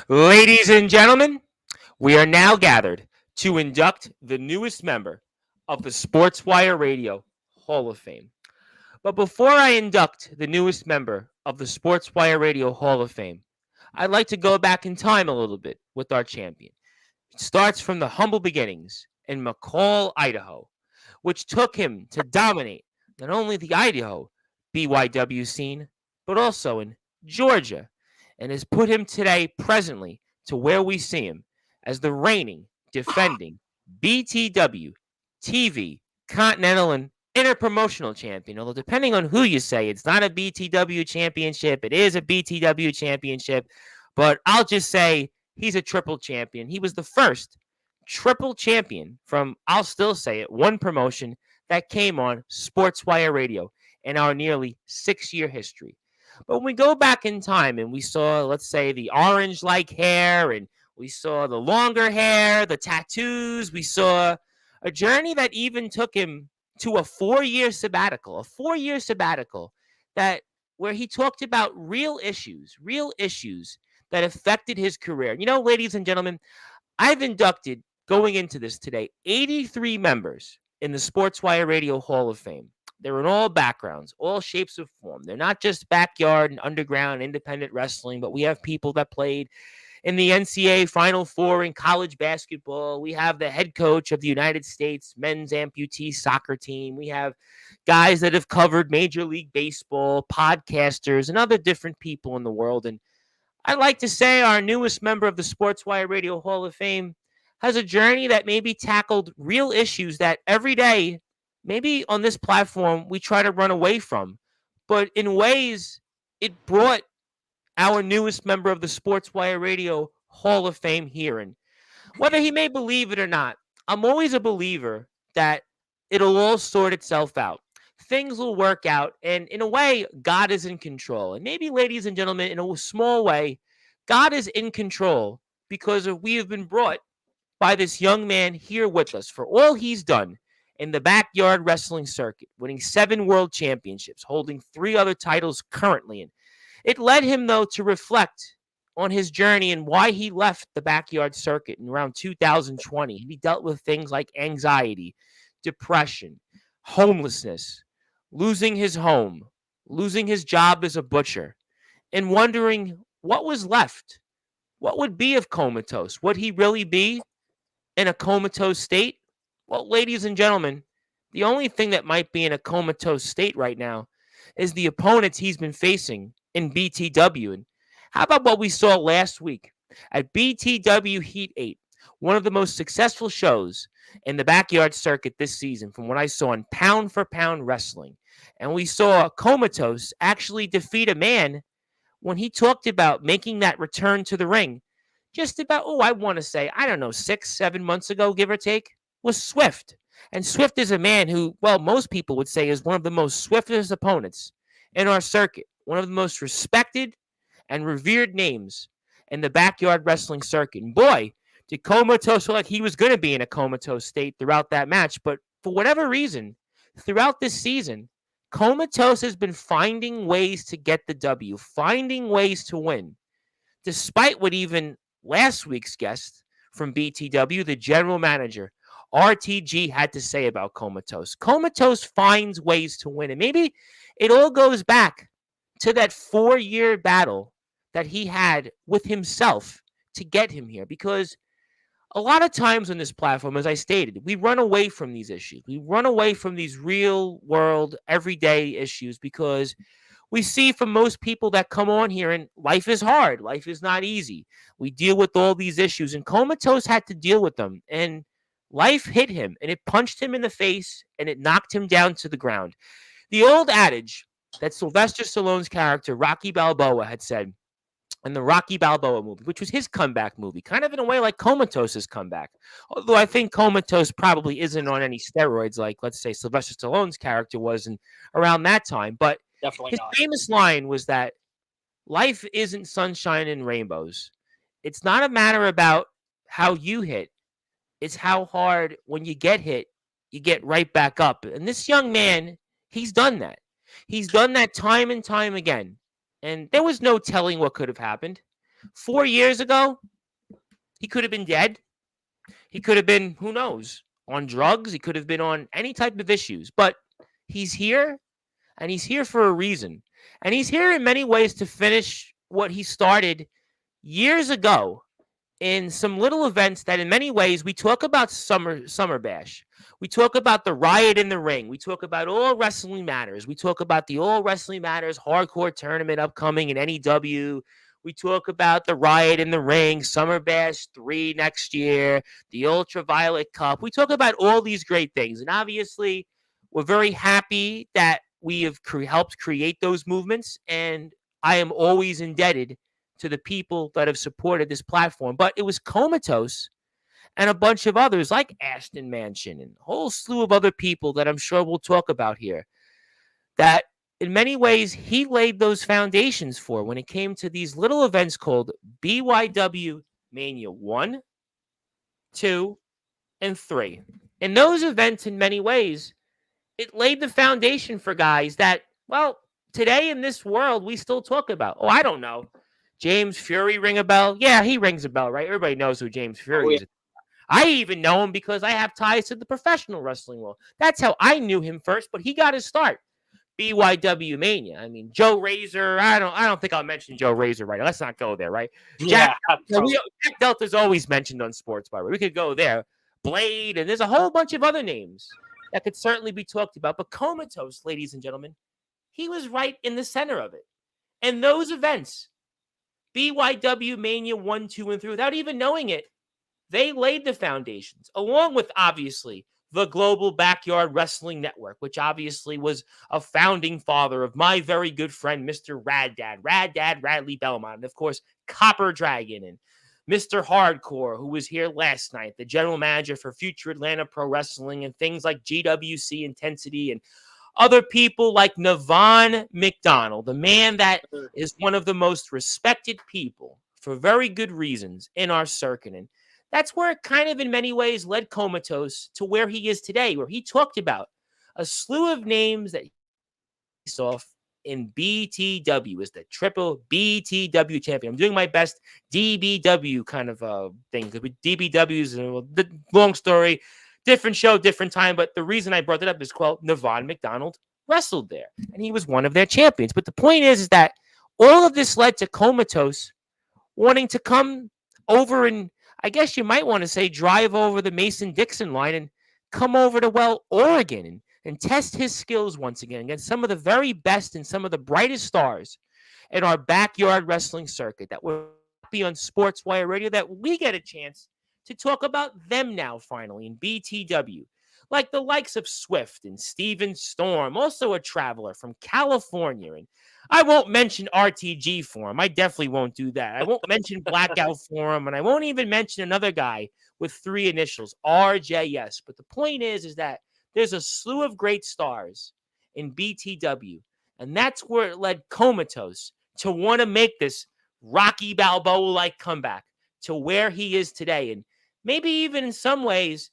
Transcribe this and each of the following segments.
Ladies and gentlemen, we are now gathered to induct the newest member of the Sportswire Radio Hall of Fame. But before I induct the newest member of the Sportswire Radio Hall of Fame, I'd like to go back in time a little bit with our champion. It starts from the humble beginnings in McCall, Idaho, which took him to dominate not only the Idaho BYW scene, but also in Georgia, and has put him today presently to where we see him as the reigning, defending BTW TV Continental and Interpromotional champion. Although, depending on who you say, it's not a BTW championship, it is a BTW championship, but I'll just say he's a triple champion. He was the first triple champion from, I'll still say it, one promotion that came on Sportswire Radio in our nearly 6-year history. But when we go back in time and we saw, let's say, the orange like hair, and we saw the longer hair, the tattoos, we saw a journey that even took him to a 4-year sabbatical that where he talked about real issues that affected his career. You know, ladies and gentlemen, I've inducted going into this today 83 members in the Sportswire Radio Hall of Fame. They're in all backgrounds, all shapes of form. They're not just backyard and underground independent wrestling, but we have people that played in the NCAA Final Four in college basketball. We have the head coach of the United States men's amputee soccer team. We have guys that have covered Major League Baseball, podcasters, and other different people in the world. And I'd like to say our newest member of the Sportswire Radio Hall of Fame has a journey that maybe tackled real issues that every day, maybe on this platform, we try to run away from. But in ways, it brought our newest member of the Sportswire Radio Hall of Fame here. And whether he may believe it or not, I'm always a believer that it'll all sort itself out. Things will work out. And in a way, God is in control. And maybe, ladies and gentlemen, in a small way, God is in control because we have been brought by this young man here with us for all he's done in the backyard wrestling circuit, winning 7 world championships, holding 3 other titles currently. And it led him, though, to reflect on his journey and why he left the backyard circuit in around 2020. He dealt with things like anxiety, depression, homelessness, losing his home, losing his job as a butcher, and wondering what was left. What would be of Comatose? Would he really be in a comatose state? Well, ladies and gentlemen, the only thing that might be in a comatose state right now is the opponents he's been facing in BTW. And how about what we saw last week at BTW Heat 8, one of the most successful shows in the backyard circuit this season from what I saw in pound for pound wrestling. And we saw Comatose actually defeat a man when he talked about making that return to the ring just about, I want to say, I don't know, 6-7 months ago, give or take, was Swift. And Swift is a man who, well, most people would say is one of the most swiftest opponents in our circuit, one of the most respected and revered names in the backyard wrestling circuit. And boy, did Comatose feel like he was going to be in a comatose state throughout that match. But for whatever reason, throughout this season, Comatose has been finding ways to get the W, finding ways to win, despite what even last week's guest from BTW, the general manager, RTG, had to say about Comatose. Comatose finds ways to win. And maybe it all goes back to that 4-year battle that he had with himself to get him here. Because a lot of times on this platform, as I stated, we run away from these issues. We run away from these real world, everyday issues because we see from most people that come on here, and life is hard. Life is not easy. We deal with all these issues, and Comatose had to deal with them. And life hit him, and it punched him in the face, and it knocked him down to the ground. The old adage that Sylvester Stallone's character, Rocky Balboa, had said in the Rocky Balboa movie, which was his comeback movie, kind of in a way like Comatose's comeback. Although I think Comatose probably isn't on any steroids like, let's say, Sylvester Stallone's character was around that time. But Definitely his not. famous line was that life isn't sunshine and rainbows. It's not a matter about how you hit. It's how hard when you get hit, you get right back up. And this young man, he's done that. He's done that time and time again. And there was no telling what could have happened. 4 years ago, he could have been dead. He could have been, who knows, on drugs. He could have been on any type of issues. But he's here, and he's here for a reason. And he's here in many ways to finish what he started years ago in some little events that in many ways we talk about summer bash. We talk about the riot in the ring. We talk about all wrestling matters. We talk about the all wrestling matters hardcore tournament upcoming in NEW. We talk about the riot in the ring, Summer Bash 3 next year, the Ultraviolet Cup. We talk about all these great things. And obviously, we're very happy that we have helped create those movements. And I am always indebted to the people that have supported this platform. But it was Comatose and a bunch of others like Ashton Mansion and a whole slew of other people that I'm sure we'll talk about here that in many ways he laid those foundations for when it came to these little events called BYW Mania 1, 2, and 3. In those events, in many ways, it laid the foundation for guys that, well, today in this world, we still talk about. Oh, I don't know. James Fury ring a bell? Yeah, he rings a bell, right? Everybody knows who James Fury is. I even know him because I have ties to the professional wrestling world. That's how I knew him first, but he got his start. BYW Mania. I mean, Joe Razor. I don't think I'll mention Joe Razor right now. Let's not go there, right? Yeah. Jack Delta's always mentioned on Sportswire. We could go there. Blade, and there's a whole bunch of other names that could certainly be talked about. But Comatose, ladies and gentlemen, he was right in the center of it. And those events, BYW Mania 1, 2, and 3, without even knowing it, they laid the foundations, along with, obviously, the Global Backyard Wrestling Network, which obviously was a founding father of my very good friend, Mr. Rad Dad Radley Belmont, and, of course, Copper Dragon, and Mr. Hardcore, who was here last night, the general manager for Future Atlanta Pro Wrestling, and things like GWC Intensity, and other people like Navon McDonald, the man that is one of the most respected people for very good reasons in our circuit. And that's where it kind of in many ways led Comatose to where he is today, where he talked about a slew of names that he saw in BTW as the triple BTW champion. I'm doing my best DBW kind of thing because with DBWs, the long story, different show, different time. But the reason I brought it up is, well, Navon McDonald wrestled there, and he was one of their champions. But the point is that all of this led to Comatose wanting to come over and, I guess you might want to say, drive over the Mason-Dixon line and come over to, Oregon and test his skills once again against some of the very best and some of the brightest stars in our backyard wrestling circuit that will be on Sportswire Radio, that we get a chance to talk about them now finally in BTW. Like the likes of Swift and Steven Storm, also a traveler from California. And I won't mention RTG for him. I definitely won't do that. I won't mention Blackout for him, and I won't even mention another guy with 3 initials, RJS. But the point is that there's a slew of great stars in BTW, and that's where it led Comatose to want to make this Rocky Balboa-like comeback to where he is today. And maybe even in some ways,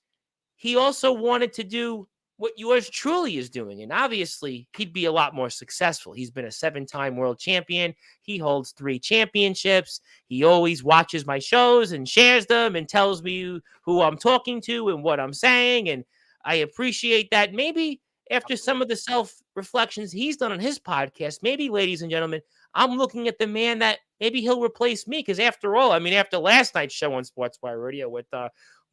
he also wanted to do what yours truly is doing. And obviously, he'd be a lot more successful. He's been a 7-time world champion. He holds 3 championships. He always watches my shows and shares them and tells me who I'm talking to and what I'm saying. And I appreciate that. Maybe after some of the self-reflections he's done on his podcast, maybe, ladies and gentlemen, I'm looking at the man that maybe he'll replace me. Because after all, I mean, after last night's show on Sportswire Radio with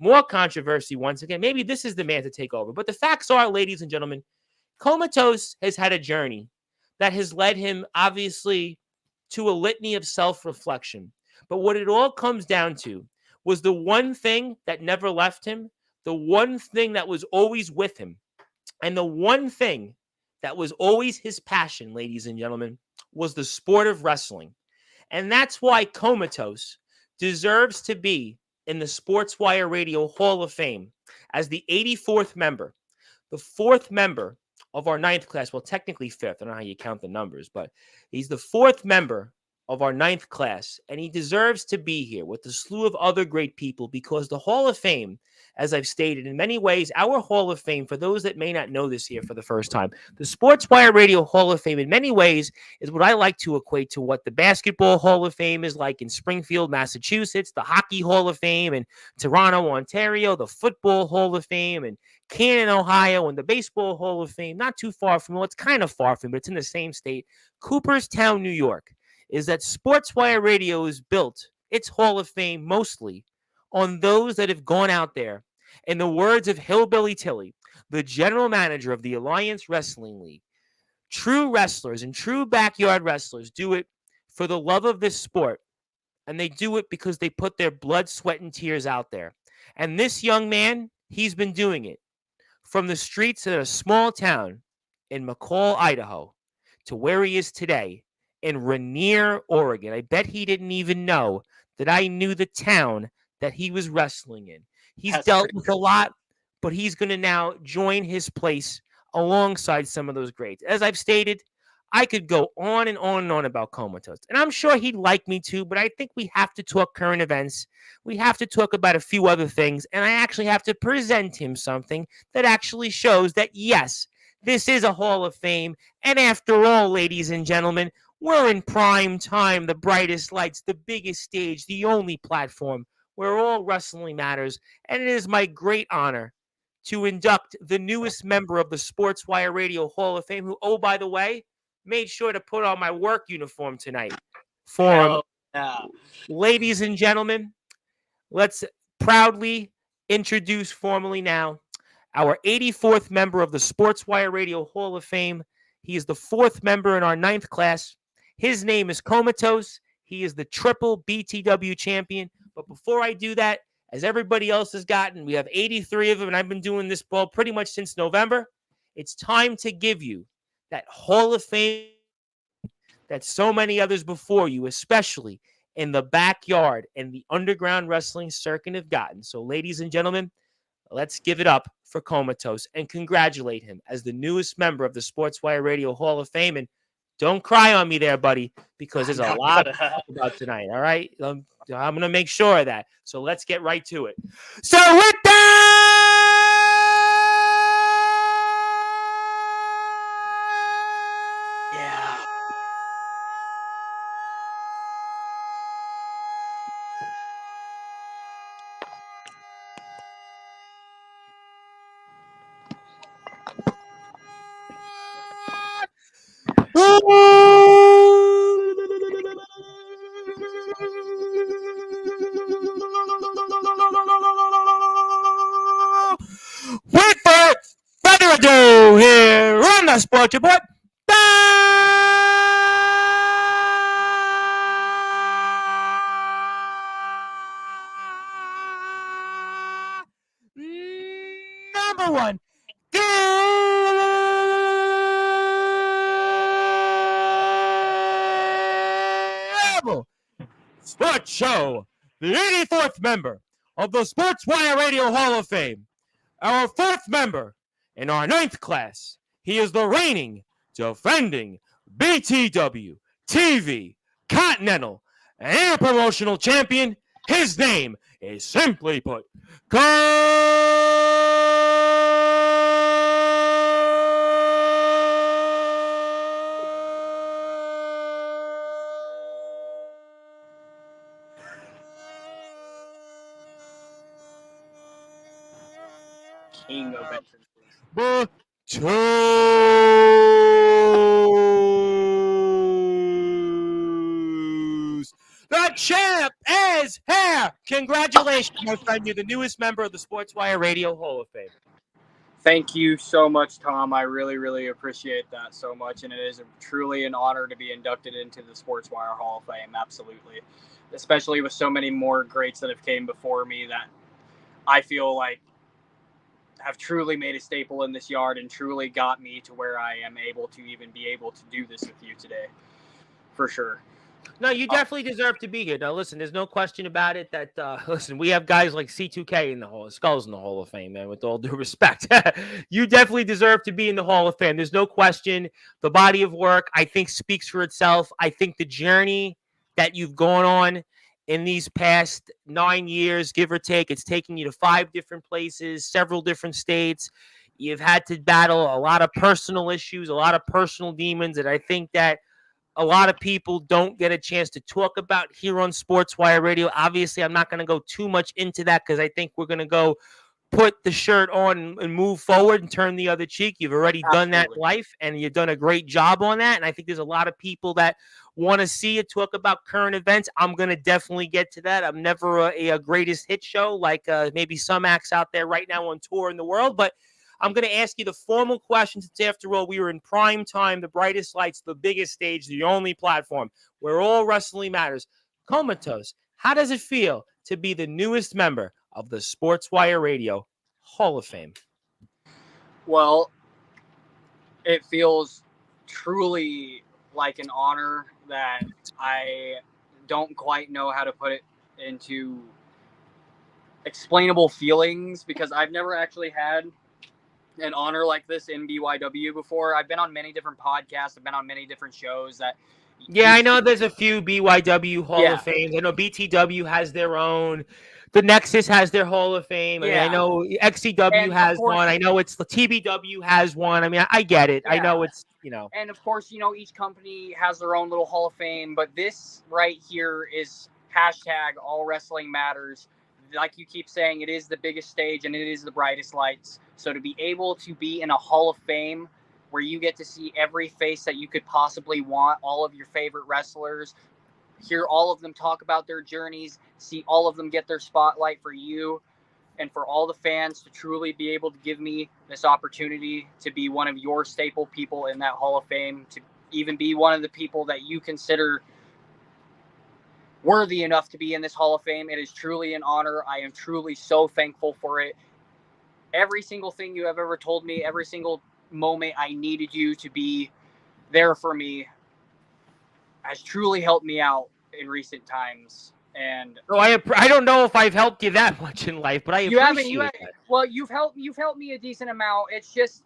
more controversy once again, maybe this is the man to take over. But the facts are, ladies and gentlemen, Comatose has had a journey that has led him, obviously, to a litany of self-reflection. But what it all comes down to was the one thing that never left him, the one thing that was always with him, and the one thing that was always his passion, ladies and gentlemen, was the sport of wrestling. And that's why Comatose deserves to be in the Sportswire Radio Hall of Fame as the 84th member, the 4th member of our 9th class. Well, technically 5th. I don't know how you count the numbers, but he's the 4th member of our ninth class, and he deserves to be here with a slew of other great people because the Hall of Fame, as I've stated, in many ways, our Hall of Fame, for those that may not know this here for the first time, the Sportswire Radio Hall of Fame, in many ways, is what I like to equate to what the Basketball Hall of Fame is like in Springfield, Massachusetts, the Hockey Hall of Fame in Toronto, Ontario, the Football Hall of Fame in Canton, Ohio, and the Baseball Hall of Fame, not too far from, well, it's kind of far from, but it's in the same state, Cooperstown, New York, is that Sportswire Radio is built, its Hall of Fame mostly, on those that have gone out there. In the words of Hillbilly Tilly, the general manager of the Alliance Wrestling League, true wrestlers and true backyard wrestlers do it for the love of this sport, and they do it because they put their blood, sweat, and tears out there. And this young man, he's been doing it from the streets of a small town in McCall, Idaho, to where he is today in Rainier, Oregon. I bet he didn't even know that I knew the town that he was wrestling in. He's dealt with a lot, but he's going to now join his place alongside some of those greats. As I've stated, I could go on and on and on about Comatose, and I'm sure he'd like me to, but I think we have to talk current events. We have to talk about a few other things, and I actually have to present him something that actually shows that, yes, this is a Hall of Fame, and after all, ladies and gentlemen, we're in prime time, the brightest lights, the biggest stage, the only platform where all wrestling matters, and it is my great honor to induct the newest member of the Sportswire Radio Hall of Fame, who, oh, by the way, made sure to put on my work uniform tonight for him. Yeah. Ladies and gentlemen, let's proudly introduce formally now our 84th member of the Sportswire Radio Hall of Fame. He is the 4th member in our 9th class. His name is Comatose. He is the triple BTW champion. But before I do that, as everybody else has gotten, we have 83 of them, and I've been doing this ball pretty much since November. It's time to give you that Hall of Fame that so many others before you, especially in the backyard and the underground wrestling circuit, have gotten. So, ladies and gentlemen, let's give it up for Comatose and congratulate him as the newest member of the Sportswire Radio Hall of Fame. And don't cry on me there, buddy, because there's a lot to talk about tonight, all right? I'm going to make sure of that. So let's get right to it. So with that, without further ado, here on the Sports Report, number one, Global Sports Show, the 84th member of the Sportswire Radio Hall of Fame, our 4th member in our 9th class. He is the reigning, defending BTW, TV, Continental, and Promotional Champion. His name is, simply put, King of entrances. The champ is here. Congratulations, my friend. You're the newest member of the Sportswire Radio Hall of Fame. Thank you so much, Tom. I really, really appreciate that so much, and it is truly an honor to be inducted into the Sportswire Hall of Fame, absolutely. Especially with so many more greats that have came before me that I feel like have truly made a staple in this yard and truly got me to where I am able to even be able to do this with you today, for sure. No, you definitely deserve to be here. Now, listen, there's no question about it that, listen, we have guys like C2K in the Hall, Skulls in the Hall of Fame, man, with all due respect. You definitely deserve to be in the Hall of Fame. There's no question. The body of work, I think, speaks for itself. I think the journey that you've gone on in these past 9 years, give or take. It's taken you to 5 different places, several different states. You've had to battle a lot of personal issues, a lot of personal demons, and I think that a lot of people don't get a chance to talk about here on Sportswire Radio. Obviously, I'm not going to go too much into that because I think we're going to go put the shirt on and move forward and turn the other cheek. You've already done that Absolutely. in life, and you've done a great job on that. And I think there's a lot of people that want to see you talk about current events. I'm going to definitely get to that. I'm never a greatest hit show like maybe some acts out there right now on tour in the world, but I'm going to ask you the formal questions. It's after all, we were in prime time, the brightest lights, the biggest stage, the only platform where all wrestling matters. Comatose, how does it feel to be the newest member of the Sportswire Radio Hall of Fame? Well, it feels truly like an honor that I don't quite know how to put it into explainable feelings because I've never actually had an honor like this in BYW before. I've been on many different podcasts, I've been on many different shows that Yeah, you I know there's a few BYW Hall of yeah, Fames. I know BTW has their own. The Nexus has their Hall of Fame. I mean, I yeah. know XCW And of has one. course, I know it's the TBW has one. I mean, I get it. I yeah. know it's. And of course, each company has their own little Hall of Fame, but this right here is hashtag all wrestling matters. Like you keep saying, it is the biggest stage and it is the brightest lights. So to be able to be in a Hall of Fame where you get to see every face that you could possibly want, all of your favorite wrestlers, hear all of them talk about their journeys, see all of them get their spotlight for you, and for all the fans to truly be able to give me this opportunity to be one of your staple people in that Hall of Fame, to even be one of the people that you consider worthy enough to be in this Hall of Fame. It is truly an honor. I am truly so thankful for it. Every single thing you have ever told me, every single moment I needed you to be there for me has truly helped me out in recent times. And Oh, I don't know if I've helped you that much in life, but I you haven't you appreciate have, that. well, you've helped me a decent amount. It's just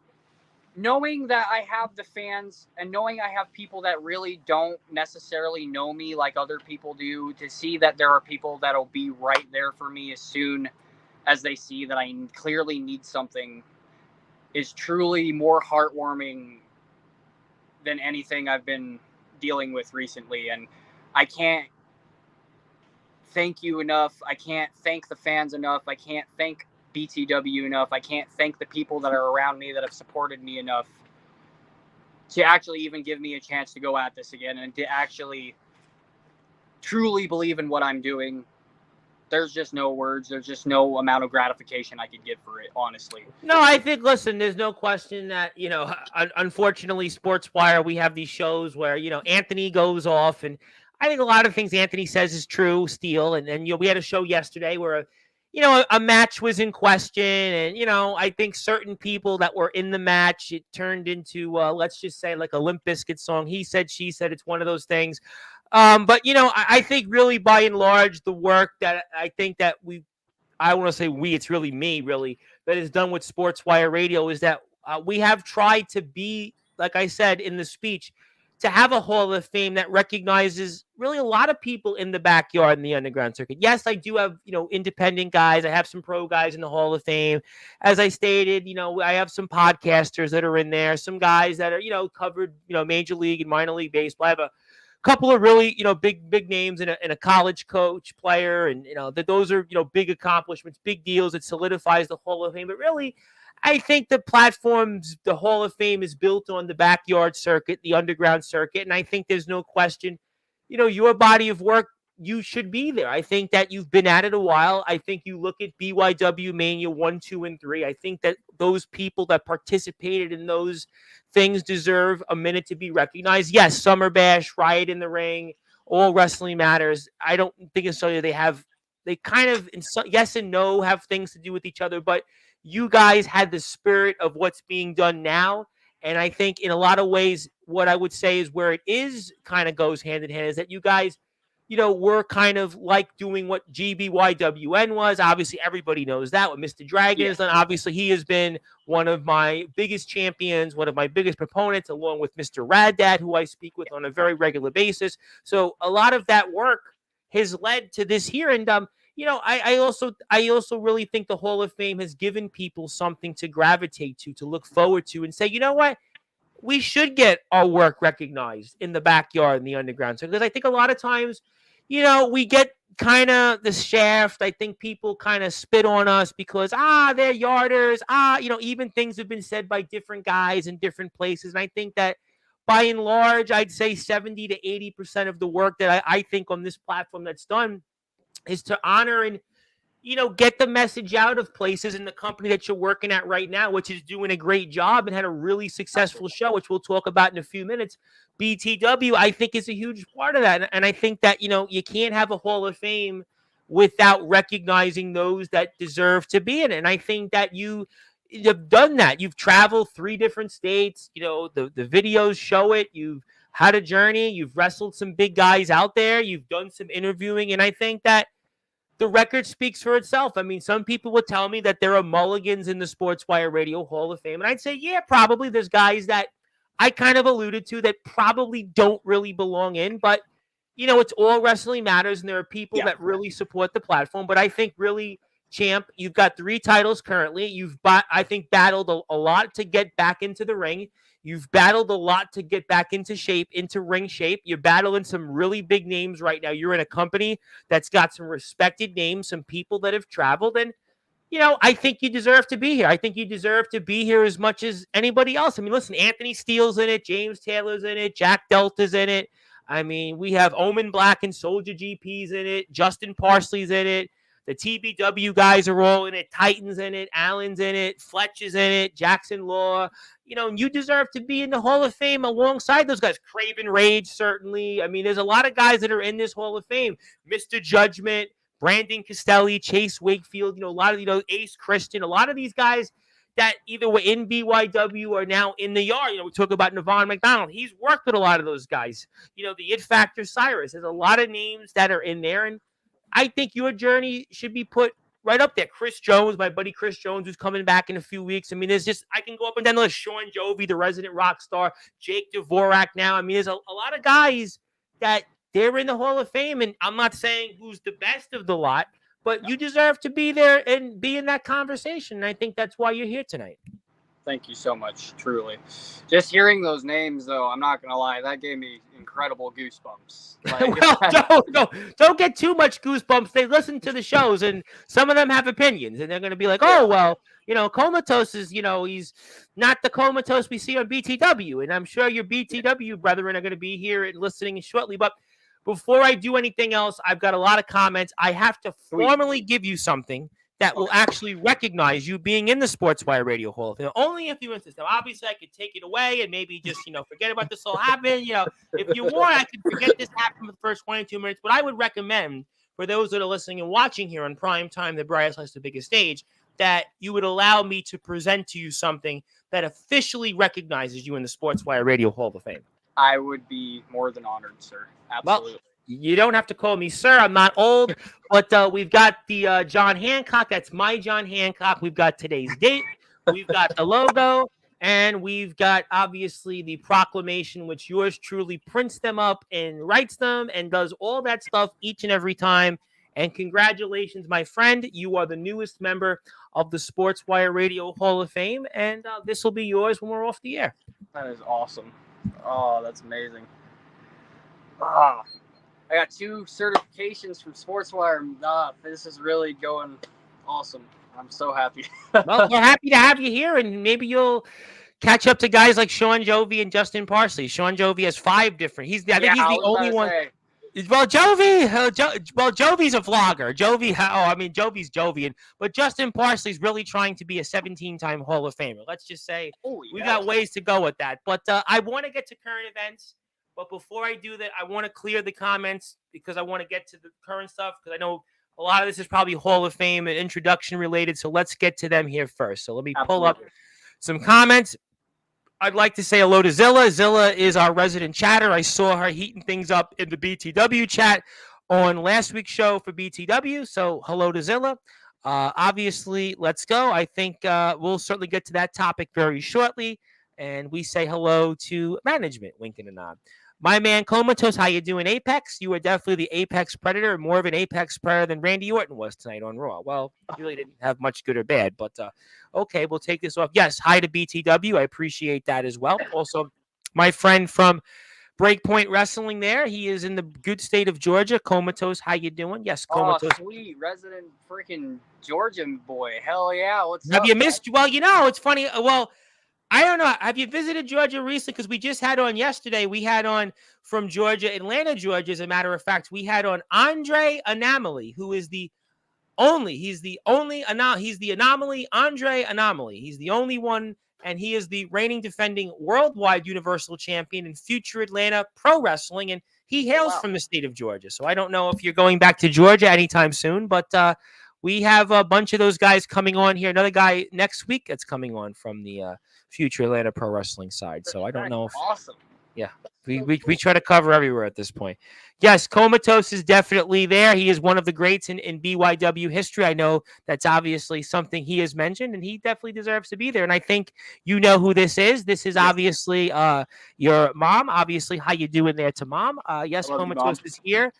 knowing that I have the fans and knowing I have people that really don't necessarily know me like other people do, to see that there are people that'll be right there for me as soon as they see that I clearly need something, is truly more heartwarming than anything I've been dealing with recently. And I can't thank you enough. I can't thank the fans enough. I can't thank BTW enough. I can't thank the people that are around me that have supported me enough to actually even give me a chance to go at this again and to actually truly believe in what I'm doing. There's just no words. There's just no amount of gratification I could give for it, honestly. No, I think, listen, there's no question that, unfortunately, SportsWire, we have these shows where, Anthony goes off, and I think a lot of things Anthony says is true, Steele. And then, we had a show yesterday where, a match was in question. And, I think certain people that were in the match, it turned into, let's just say, like a Limp Bizkit song. He said, she said, it's one of those things. But, I think really by and large, the work that I think that I want to say we, it's really me, really, that is done with Sportswire Radio is that we have tried to be, like I said in the speech, to have a Hall of Fame that recognizes really a lot of people in the backyard in the underground circuit. Yes, I do have, independent guys. I have some pro guys in the Hall of Fame. As I stated, I have some podcasters that are in there, some guys that are, covered, major league and minor league baseball. I have a couple of really big names in a college coach player, and that those are big accomplishments, big deals. It solidifies the Hall of Fame. But really, I think the Hall of Fame is built on the backyard circuit, the underground circuit, and I think there's no question, your body of work, you should be there. I think that you've been at it a while. I think you look at BYW Mania 1, 2, and 3. I think that those people that participated in those things deserve a minute to be recognized. Yes, Summer Bash, Riot in the Ring, All Wrestling Matters. I don't think necessarily they kind of, yes and no, have things to do with each other, but you guys had the spirit of what's being done now. And I think in a lot of ways, what I would say is where it is kind of goes hand in hand is that you guys we're kind of like doing what GBYWN was. Obviously, everybody knows that, what Mr. Dragon Yeah. has done. Obviously, he has been one of my biggest champions, one of my biggest proponents, along with Mr. Rad Dad, who I speak with on a very regular basis. So a lot of that work has led to this here. And I also really think the Hall of Fame has given people something to gravitate to look forward to, and say, you know what? We should get our work recognized in the backyard in the underground. So, because I think a lot of times, we get kind of the shaft. I think people kind of spit on us because, they're yarders. Even things have been said by different guys in different places. And I think that by and large, I'd say 70 to 80% of the work that I think on this platform that's done is to honor and get the message out of places in the company that you're working at right now, which is doing a great job and had a really successful show, which we'll talk about in a few minutes. BTW, I think, is a huge part of that. And I think that, you can't have a Hall of Fame without recognizing those that deserve to be in it. And I think that you've done that. You've traveled 3 different states. The videos show it. You've had a journey. You've wrestled some big guys out there. You've done some interviewing. And I think that the record speaks for itself. I mean, some people would tell me that there are mulligans in the Sportswire Radio Hall of Fame. And I'd say, yeah, probably there's guys that I kind of alluded to that probably don't really belong in. But, it's all wrestling matters. And there are people that really support the platform. But I think really, Champ, you've got 3 titles currently. You've, I think, battled a lot to get back into the ring. You've battled a lot to get back into shape, into ring shape. You're battling some really big names right now. You're in a company that's got some respected names, some people that have traveled. And, I think you deserve to be here. I think you deserve to be here as much as anybody else. I mean, listen, Anthony Steele's in it. James Taylor's in it. Jack Delta's in it. I mean, we have Omen Black and Soldier GP's in it. Justin Parsley's in it. The TBW guys are all in it. Titan's in it. Allen's in it. Fletch is in it. Jackson Law. And you deserve to be in the Hall of Fame alongside those guys. Craven Rage, certainly. I mean, there's a lot of guys that are in this Hall of Fame. Mr. Judgment, Brandon Castelli, Chase Wakefield, a lot of, Ace Christian, a lot of these guys that either were in BYW or now in the yard. We talk about Navon McDonald. He's worked with a lot of those guys. The It Factor Cyrus. There's a lot of names that are in there. And I think your journey should be put right up there. Chris Jones, my buddy Chris Jones, who's coming back in a few weeks. I mean, I can go up and down the list. Sean Jovi, the resident rock star. Jake Dvorak now. I mean, there's a lot of guys that they're in the Hall of Fame. And I'm not saying who's the best of the lot, but you deserve to be there and be in that conversation. And I think that's why you're here tonight. Thank you so much, truly. Just hearing those names, though, I'm not going to lie, that gave me incredible goosebumps. Well, don't get too much goosebumps. They listen to the shows, and some of them have opinions, and they're going to be like, oh, well, Comatose is, he's not the Comatose we see on BTW, and I'm sure your BTW brethren are going to be here and listening shortly. But before I do anything else, I've got a lot of comments. I have to formally give you something that will actually recognize you being in the Sportswire Radio Hall of Fame. Only if you insist. Now, obviously, I could take it away and maybe just, forget about this all happened. If you want, I could forget this happened for the first 22 minutes. But I would recommend, for those that are listening and watching here on Prime Time, the brightest lights, the biggest stage, that you would allow me to present to you something that officially recognizes you in the Sportswire Radio Hall of Fame. I would be more than honored, sir. Absolutely. Well, you don't have to call me sir. I'm not old. But we've got the John Hancock. That's my John Hancock. We've got today's date. We've got the logo. And we've got, obviously, the proclamation, which yours truly prints them up and writes them and does all that stuff each and every time. And congratulations, my friend. You are the newest member of the Sportswire Radio Hall of Fame. And this will be yours when we're off the air. That is awesome. Oh, that's amazing. Oh. I got 2 certifications from Sportswire. This is really going awesome. I'm so happy. Well, we're happy to have you here, and maybe you'll catch up to guys like Sean Jovi and Justin Parsley. Sean Jovi has 5 different. I think he's the only one. Well, Jovi's a vlogger. Jovi's Jovian, but Justin Parsley's really trying to be a 17-time Hall of Famer. Let's just say we got ways to go with that. But I want to get to current events. But before I do that, I want to clear the comments because I want to get to the current stuff because I know a lot of this is probably Hall of Fame and introduction related. So let's get to them here first. So let me pull up some comments. I'd like to say hello to Zilla. Zilla is our resident chatter. I saw her heating things up in the BTW chat. on last week's show for BTW. So hello to Zilla. Obviously, let's go. I think we'll certainly get to that topic very shortly. And we say hello to management, winking and nod. My man Comatose, how you doing, Apex? You are definitely the Apex Predator, more of an Apex Predator than Randy Orton was tonight on Raw. Well, he really didn't have much good or bad, but okay, we'll take this off. Yes, hi to BTW. I appreciate that as well. Also, my friend from Breakpoint Wrestling there. He is in the good state of Georgia. Comatose, how you doing? Yes, Oh, Comatose. sweet resident freaking Georgian boy. Hell yeah! What's Have up, you man? missed? Well, it's funny. Well, I don't know. Have you visited Georgia recently? Because we just had on yesterday. We had on from Georgia, Atlanta, Georgia. As a matter of fact, we had on Andre Anomaly, who is the he's the only he's the anomaly, Andre Anomaly. He's the only one, and he is the reigning defending worldwide universal champion in future Atlanta pro wrestling, and he hails Wow. from the state of Georgia. So I don't know if you're going back to Georgia anytime soon, but we have a bunch of those guys coming on here. Another guy next week that's coming on from the future Atlanta pro wrestling side. So I don't That's know if awesome. yeah. So We cool. try to cover everywhere at this point. Yes, Comatose is definitely there. He is one of the greats in BYW history. I know that's obviously something he has mentioned, and he definitely deserves to be there. And I think you know who this is. This is Yes, obviously your mom. Obviously, how you doing there to mom? Yes, I love you, mom. Comatose is here.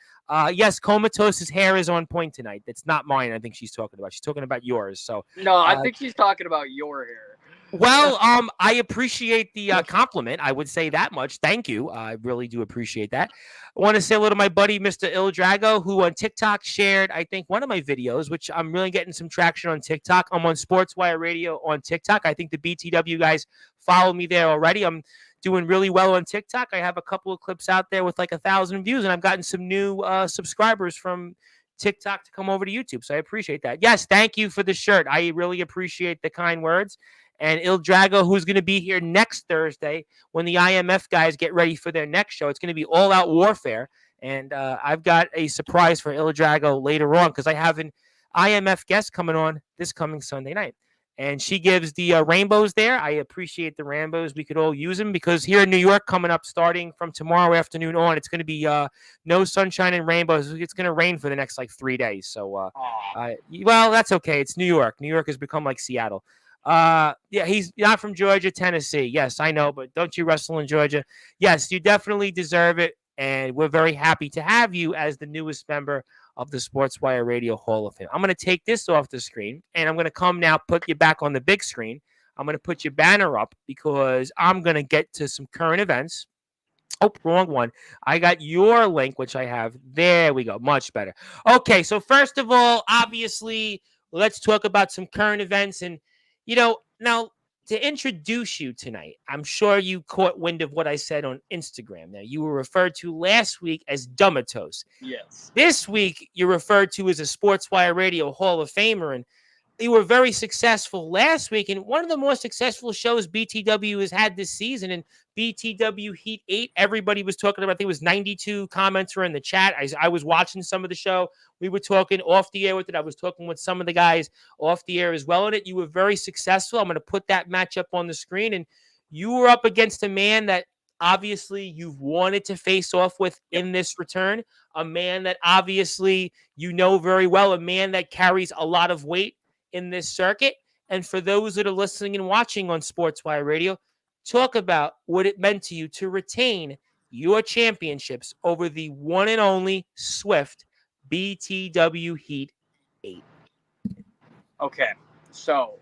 Yes, Comatose's hair is on point tonight. That's not mine. I think she's talking about. She's talking about yours. So No, I uh, think she's talking about your hair. well, I appreciate the compliment. I would say that much. Thank you. I really do appreciate that. I want to say hello to my buddy, Mr. Il Drago, who on TikTok shared, I think, one of my videos, which I'm really getting some traction on TikTok. I'm on Sportswire Radio on TikTok. I think the BTW guys follow me there already. I'm doing really well on TikTok. I have a couple of clips out there with like 1,000 views, and I've gotten some new subscribers from TikTok to come over to YouTube. So I appreciate that. Yes, thank you for the shirt. I really appreciate the kind words. And Il Drago, who's going to be here next Thursday when the IMF guys get ready for their next show. It's going to be All Out Warfare. And I've got a surprise for Il Drago later on because I have an IMF guest coming on this coming Sunday night. And she gives the rainbows there. I appreciate the rainbows. We could all use them because here in New York, coming up starting from tomorrow afternoon on, it's going to be no sunshine and rainbows. It's going to rain for the next like 3 days. So, well, that's okay. It's New York. New York has become like Seattle. Yeah, he's not from Georgia, Tennessee. Yes, I know, but don't you wrestle in Georgia? Yes, you definitely deserve it, and we're very happy to have you as the newest member of the Sportswire Radio Hall of Fame. I'm going to take this off the screen, and I'm going to come now, put you back on the big screen. I'm going to put your banner up because I'm going to get to some current events. Oh, wrong one. I got your link, which I have. There we go. Much better. Okay, so first of all, obviously, let's talk about some current events. And, now to introduce you tonight, I'm sure you caught wind of what I said on Instagram. Now, you were referred to last week as Comatose. Yes. This week, you're referred to as a Sportswire Radio Hall of Famer. And they were very successful last week, and one of the more successful shows BTW has had this season. And BTW Heat 8, everybody was talking about. I think it was 92 comments were in the chat. I was watching some of the show. We were talking off the air with it. I was talking with some of the guys off the air as well in it. You were very successful. I'm going to put that matchup on the screen, and you were up against a man that obviously you've wanted to face off with in this return, a man that obviously you know very well, a man that carries a lot of weight in this circuit. And for those that are listening and watching on Sportswire Radio, talk about what it meant to you to retain your championships over the one and only Swift BTW Heat 8. Okay, so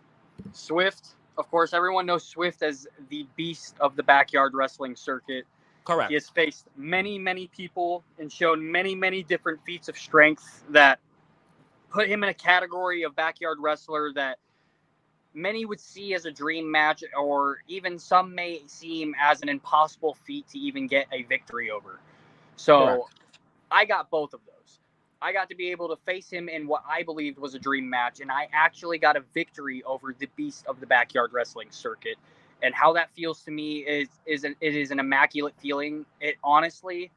Swift, of course, everyone knows Swift as the beast of the backyard wrestling circuit. Correct. He has faced many, many people and shown many, many different feats of strength that put him in a category of backyard wrestler that many would see as a dream match, or even some may seem as an impossible feat to even get a victory over. So Correct. I got both of those. I got to be able to face him in what I believed was a dream match, and I actually got a victory over the beast of the backyard wrestling circuit. And how that feels to me it is an immaculate feeling. It honestly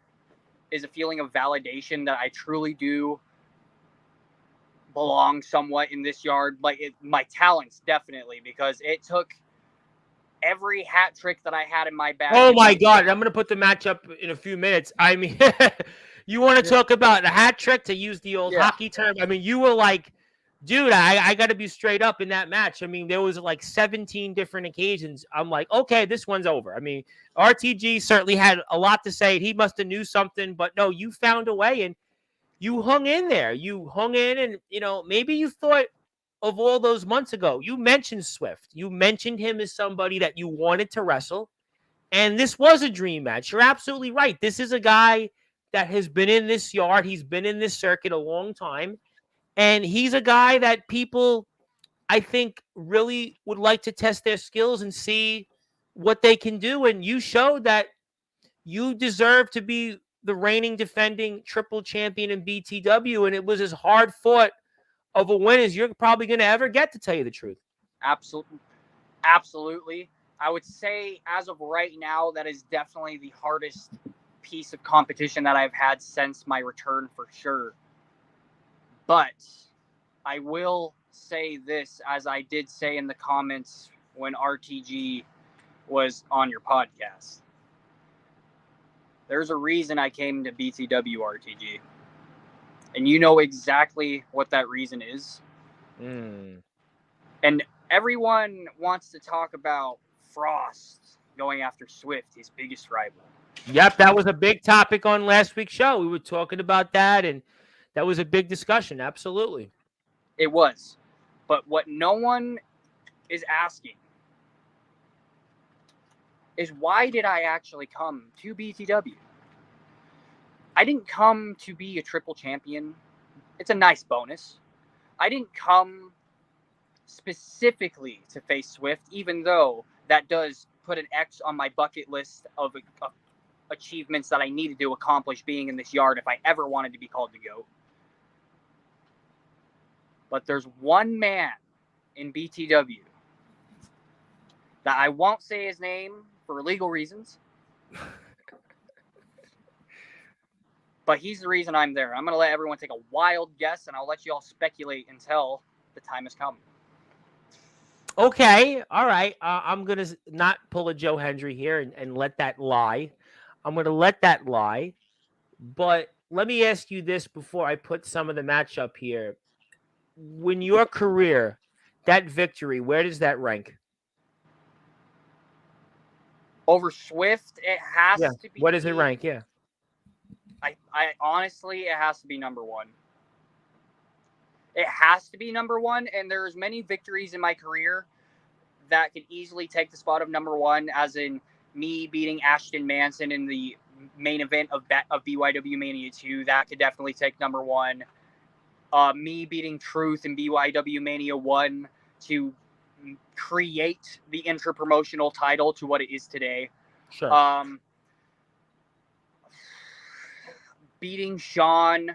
is a feeling of validation that I truly do belong somewhat in this yard. Like my talents, definitely, because it took every hat trick that I had in my bag. Oh my God. I'm going to put the match up in a few minutes. I mean, You want to Yeah. talk about the hat trick, to use the old Yeah. hockey term? I mean, you were like, dude, I got to be straight up in that match. I mean, there was like 17 different occasions. I'm like, okay, this one's over. I mean, RTG certainly had a lot to say. He must have knew something, but no, you found a way and you hung in there. You hung in, and maybe you thought of all those months ago. You mentioned Swift. You mentioned him as somebody that you wanted to wrestle. And this was a dream match. You're absolutely right. This is a guy that has been in this yard. He's been in this circuit a long time. And he's a guy that people, I think, really would like to test their skills and see what they can do. And you showed that you deserve to be the reigning defending triple champion in BTW. And it was as hard fought of a win as you're probably going to ever get, to tell you the truth. Absolutely. Absolutely. I would say, as of right now, that is definitely the hardest piece of competition that I've had since my return, for sure. But I will say this, as I did say in the comments when RTG was on your podcast. There's a reason I came to BTW, RTG. And you know exactly what that reason is. And everyone wants to talk about Frost going after Swift, his biggest rival. Yep, that was a big topic on last week's show. We were talking about that, and that was a big discussion. Absolutely. It was. But what no one is asking is, why did I actually come to BTW? I didn't come to be a triple champion. It's a nice bonus. I didn't come specifically to face Swift, even though that does put an X on my bucket list of achievements that I needed to accomplish being in this yard if I ever wanted to be called the GOAT. But there's one man in BTW that I won't say his name for legal reasons, but he's the reason I'm there. I'm going to let everyone take a wild guess, and I'll let you all speculate until the time has come. Okay, all right. I'm going to not pull a Joe Hendry here and let that lie. I'm going to let that lie. But let me ask you this before I put some of the matchup here. When your career, that victory, where does that rank? Over Swift, it has to be. What does it rank? Yeah. I honestly, it has to be number one. It has to be number one, and there's many victories in my career that could easily take the spot of number one, as in me beating Ashton Manson in the main event of BYW Mania 2. That could definitely take number one. Me beating Truth in BYW Mania 1 to create the intra-promotional title to what it is today. Sure. Beating Sean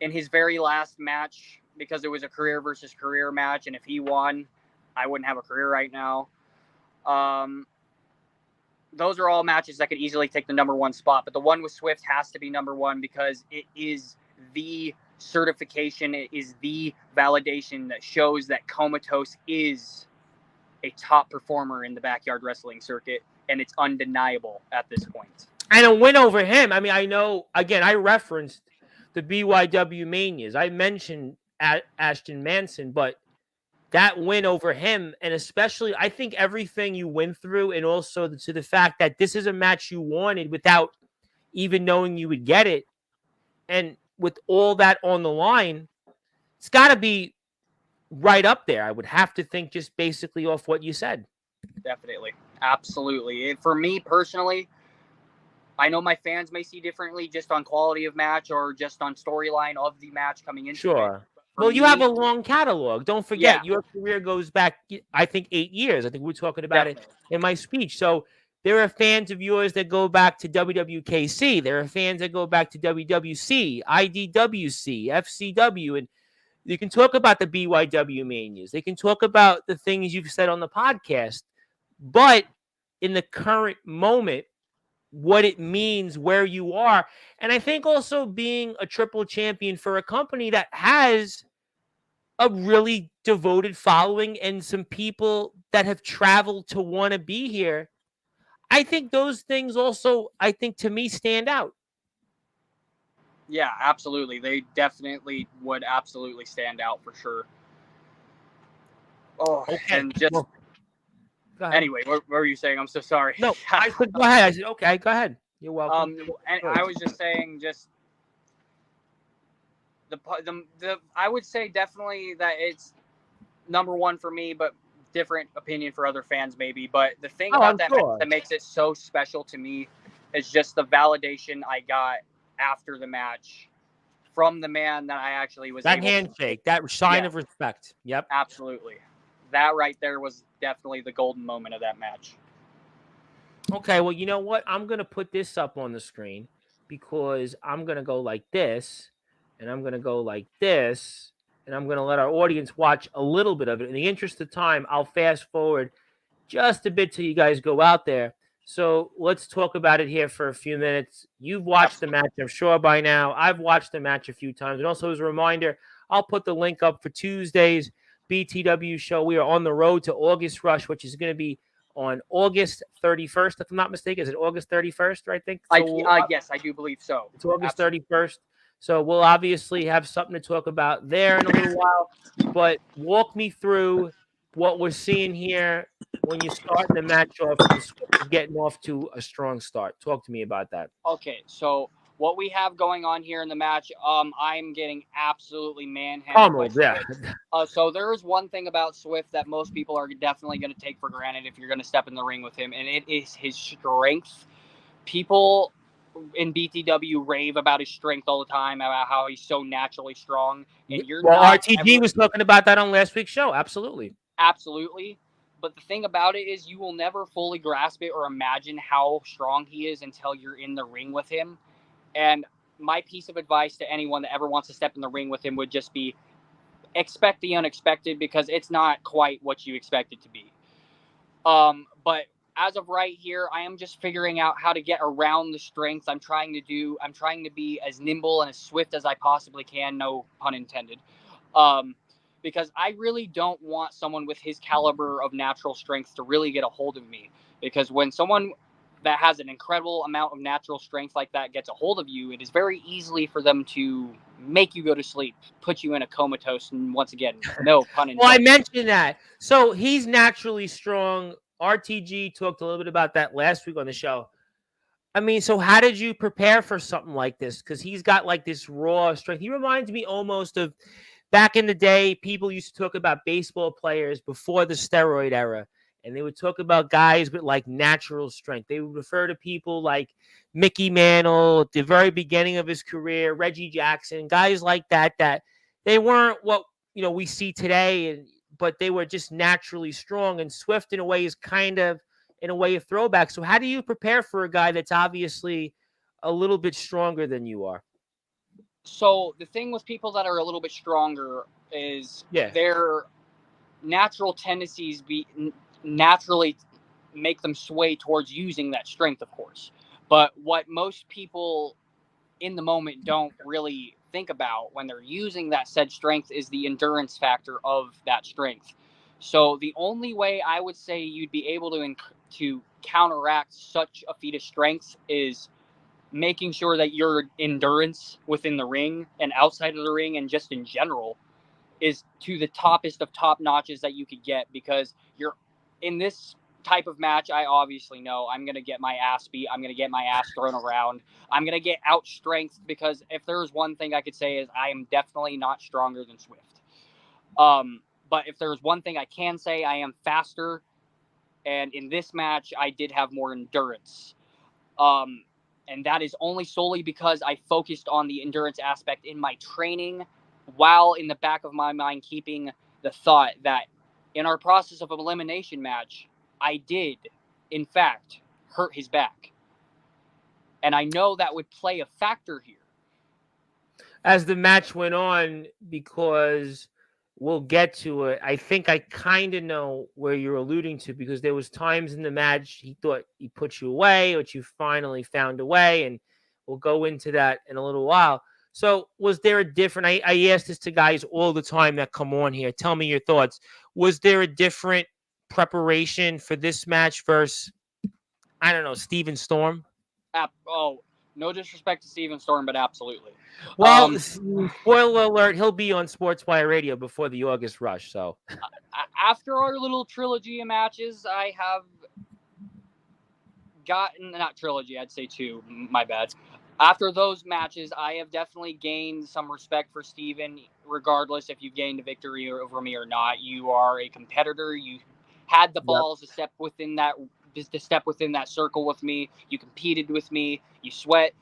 in his very last match, because it was a career versus career match, and if he won, I wouldn't have a career right now. Those are all matches that could easily take the number one spot, but the one with Swift has to be number one because it is the certification, it is the validation that shows that Comatose is a top performer in the backyard wrestling circuit, and it's undeniable at this point. And a win over him. I mean, I know, again, I referenced the BYW Manias. I mentioned Ashton Manson, but that win over him, and especially, I think everything you went through, and also to the fact that this is a match you wanted without even knowing you would get it, and with all that on the line, it's got to be right up there. I would have to think, just basically off what you said. Definitely. Absolutely. For me personally, I know my fans may see differently just on quality of match or just on storyline of the match coming into Sure. it. Well, you have a long catalog. Don't forget, your career goes back, I think, 8 years. I think we were talking about it in my speech. So there are fans of yours that go back to WWKC. There are fans that go back to WWC, IDWC, FCW. And you can talk about the BYW Manias. They can talk about the things you've said on the podcast. But in the current moment, what it means, where you are. And I think also being a triple champion for a company that has a really devoted following and some people that have traveled to want to be here. I think those things also, I think, to me, stand out. Yeah, absolutely. They definitely would absolutely stand out for sure. Oh, Okay. and just Well, go ahead. anyway, what were you saying? I'm so sorry. No, I said go ahead. I said okay. Go ahead. You're welcome. And I was just saying, just the I would say definitely that it's number one for me, but different opinion for other fans maybe. But the thing Oh, about I'm that match sure. that makes it so special to me is just the validation I got after the match from the man that I actually was That able to. handshake, that sign Yeah, of respect. Yep. absolutely. That right there was definitely the golden moment of that match. Okay, well, you know what? I'm going to put this up on the screen because I'm going to go like this and I'm going to go like this and I'm going to let our audience watch a little bit of it. In the interest of time, I'll fast forward just a bit till you guys go out there. So let's talk about it here for a few minutes. You've watched the Absolutely. match, I'm sure, by now. I've watched the match a few times. And also, as a reminder, I'll put the link up for Tuesday's BTW show. We are on the road to August Rush, which is going to be on August 31st, if I'm not mistaken. Is it August 31st, I think? So Yes, I do believe so. it's August Absolutely. 31st. So we'll obviously have something to talk about there in a little while. But walk me through what we're seeing here when you're starting the match off. The Swift is getting off to a strong start. Talk to me about that. Okay, so what we have going on here in the match, I'm getting absolutely manhandled by Pummeled, yeah. Swift. So there is one thing about Swift that most people are definitely going to take for granted if you're going to step in the ring with him, and it is his strength. People in BTW rave about his strength all the time, about how he's so naturally strong, and you're Well, not RTG ever was talking about that on last week's show. Absolutely. absolutely. But the thing about it is, you will never fully grasp it or imagine how strong he is until you're in the ring with him. And my piece of advice to anyone that ever wants to step in the ring with him would just be expect the unexpected, because it's not quite what you expect it to be. But as of right here, I am just figuring out how to get around the strengths. I'm trying to be as nimble and as swift as I possibly can, no pun intended. Because I really don't want someone with his caliber of natural strength to really get a hold of me. Because when someone that has an incredible amount of natural strength like that gets a hold of you, it is very easily for them to make you go to sleep, put you in a comatose, and once again, no pun Well, I intended. mentioned that. So he's naturally strong. RTG talked a little bit about that last week on the show. I mean, so how did you prepare for something like this? Because he's got like this raw strength. He reminds me almost of back in the day, people used to talk about baseball players before the steroid era. And they would talk about guys with like natural strength. They would refer to people like Mickey Mantle at the very beginning of his career, Reggie Jackson, guys like that, that they weren't what we see today, but they were just naturally strong. And Swift, in a way, is kind of in a way a throwback. So how do you prepare for a guy that's obviously a little bit stronger than you are? So the thing with people that are a little bit stronger is Yeah. their natural tendencies naturally make them sway towards using that strength, of course. But what most people in the moment don't really think about when they're using that said strength is the endurance factor of that strength. So the only way I would say you'd be able to counteract such a feat of strength is making sure that your endurance within the ring and outside of the ring and just in general is to the toppest of top notches that you could get, because you're in this type of match. I obviously know I'm going to get my ass beat. I'm going to get my ass thrown around. I'm going to get out strength, because if there's one thing I could say is I am definitely not stronger than Swift. But if there's one thing I can say, I am faster. And in this match, I did have more endurance. Um, and that is only solely because I focused on the endurance aspect in my training, while in the back of my mind keeping the thought that in our process of elimination match, I did, in fact, hurt his back. And I know that would play a factor here. As the match went on, because we'll get to it, I think I kind of know where you're alluding to, because there was times in the match he thought he put you away, but you finally found a way, and we'll go into that in a little while. So was there a different, I ask this to guys all the time that come on here, tell me your thoughts. Was there a different preparation for this match versus, I don't know, Steven Storm? Oh, No disrespect to Steven Storm, but absolutely. Well, spoiler alert, he'll be on Sportswire Radio before the August rush. So after our little trilogy of matches, I have gotten, not trilogy, I'd say two, my bad. After those matches, I have definitely gained some respect for Steven, regardless if you've gained a victory over me or not. You are a competitor. You had the balls to step within that circle with me. You competed with me. You sweat.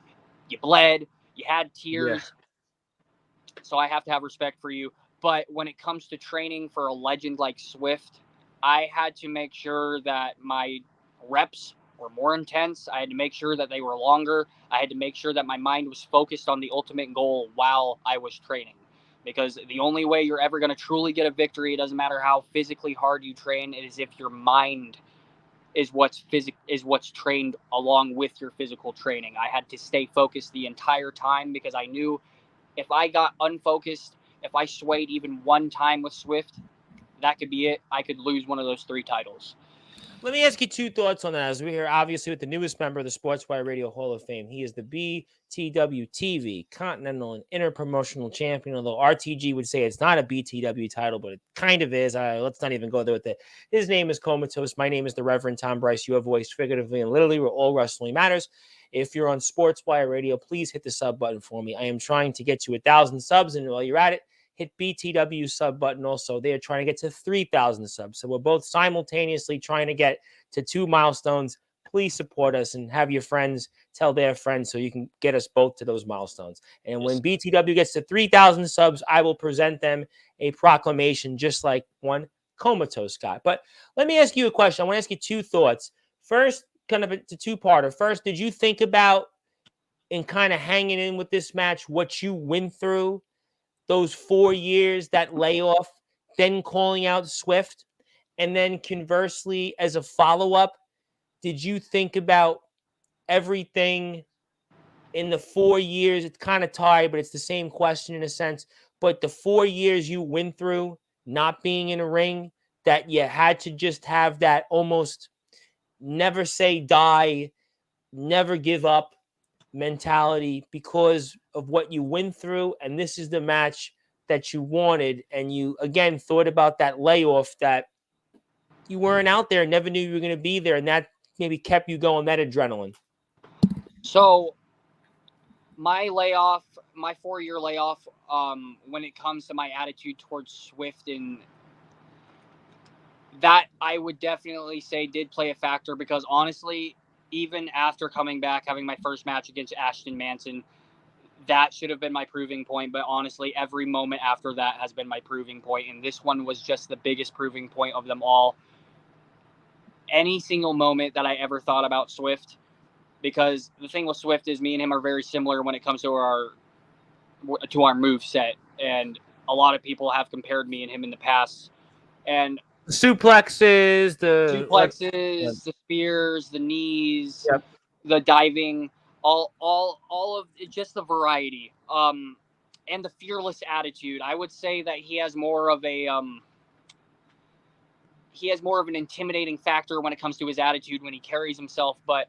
You bled. You had tears. So I have to have respect for you. But when it comes to training for a legend like Swift, I had to make sure that my reps were more intense. I had to make sure that they were longer. I had to make sure that my mind was focused on the ultimate goal while I was training. Because the only way you're ever going to truly get a victory, it doesn't matter how physically hard you train, it is if your mind is what's trained along with your physical training. I had to stay focused the entire time because I knew if I got unfocused, if I swayed even one time with Swift, that could be it. I could lose one of those 3 titles. Let me ask you 2 thoughts on that. As we're here, obviously, with the newest member of the Sportswire Radio Hall of Fame. He is the BTW TV Continental and Interpromotional Champion, although RTG would say it's not a BTW title, but it kind of is. Let's not even go there with it. His name is Comatose. My name is the Reverend Tom Bryce. You have voiced figuratively and literally where all wrestling matters. If you're on Sportswire Radio, please hit the sub button for me. I am trying to get to 1,000 subs, and while you're at it, hit BTW sub button also. They are trying to get to 3,000 subs. So we're both simultaneously trying to get to 2 milestones. Please support us and have your friends tell their friends so you can get us both to those milestones. And when BTW gets to 3,000 subs, I will present them a proclamation just like one Comatose got. But let me ask you a question. I want to ask you 2 thoughts. First, kind of it's a 2-parter. First, did you think about in kind of hanging in with this match what you went through those 4 years, that layoff, then calling out Swift? And then conversely, as a follow-up, did you think about everything in the 4 years? It's kind of tied, but it's the same question in a sense. But the 4 years you went through not being in a ring, that you had to just have that almost never say die, never give up mentality because of what you went through, and this is the match that you wanted, and you again thought about that layoff that you weren't out there, never knew you were going to be there, and that maybe kept you going, that adrenaline. So my layoff, my 4-year layoff, when it comes to my attitude towards Swift, and that I would definitely say did play a factor, because honestly, even after coming back, having my first match against Ashton Manson, that should have been my proving point. But honestly, every moment after that has been my proving point. And this one was just the biggest proving point of them all. Any single moment that I ever thought about Swift, because the thing with Swift is me and him are very similar when it comes to our move set. And a lot of people have compared me and him in the past. And suplexes, the spears, the knees, the diving, all of it, just the variety, and the fearless attitude. I would say that he has more of an intimidating factor when it comes to his attitude when he carries himself. But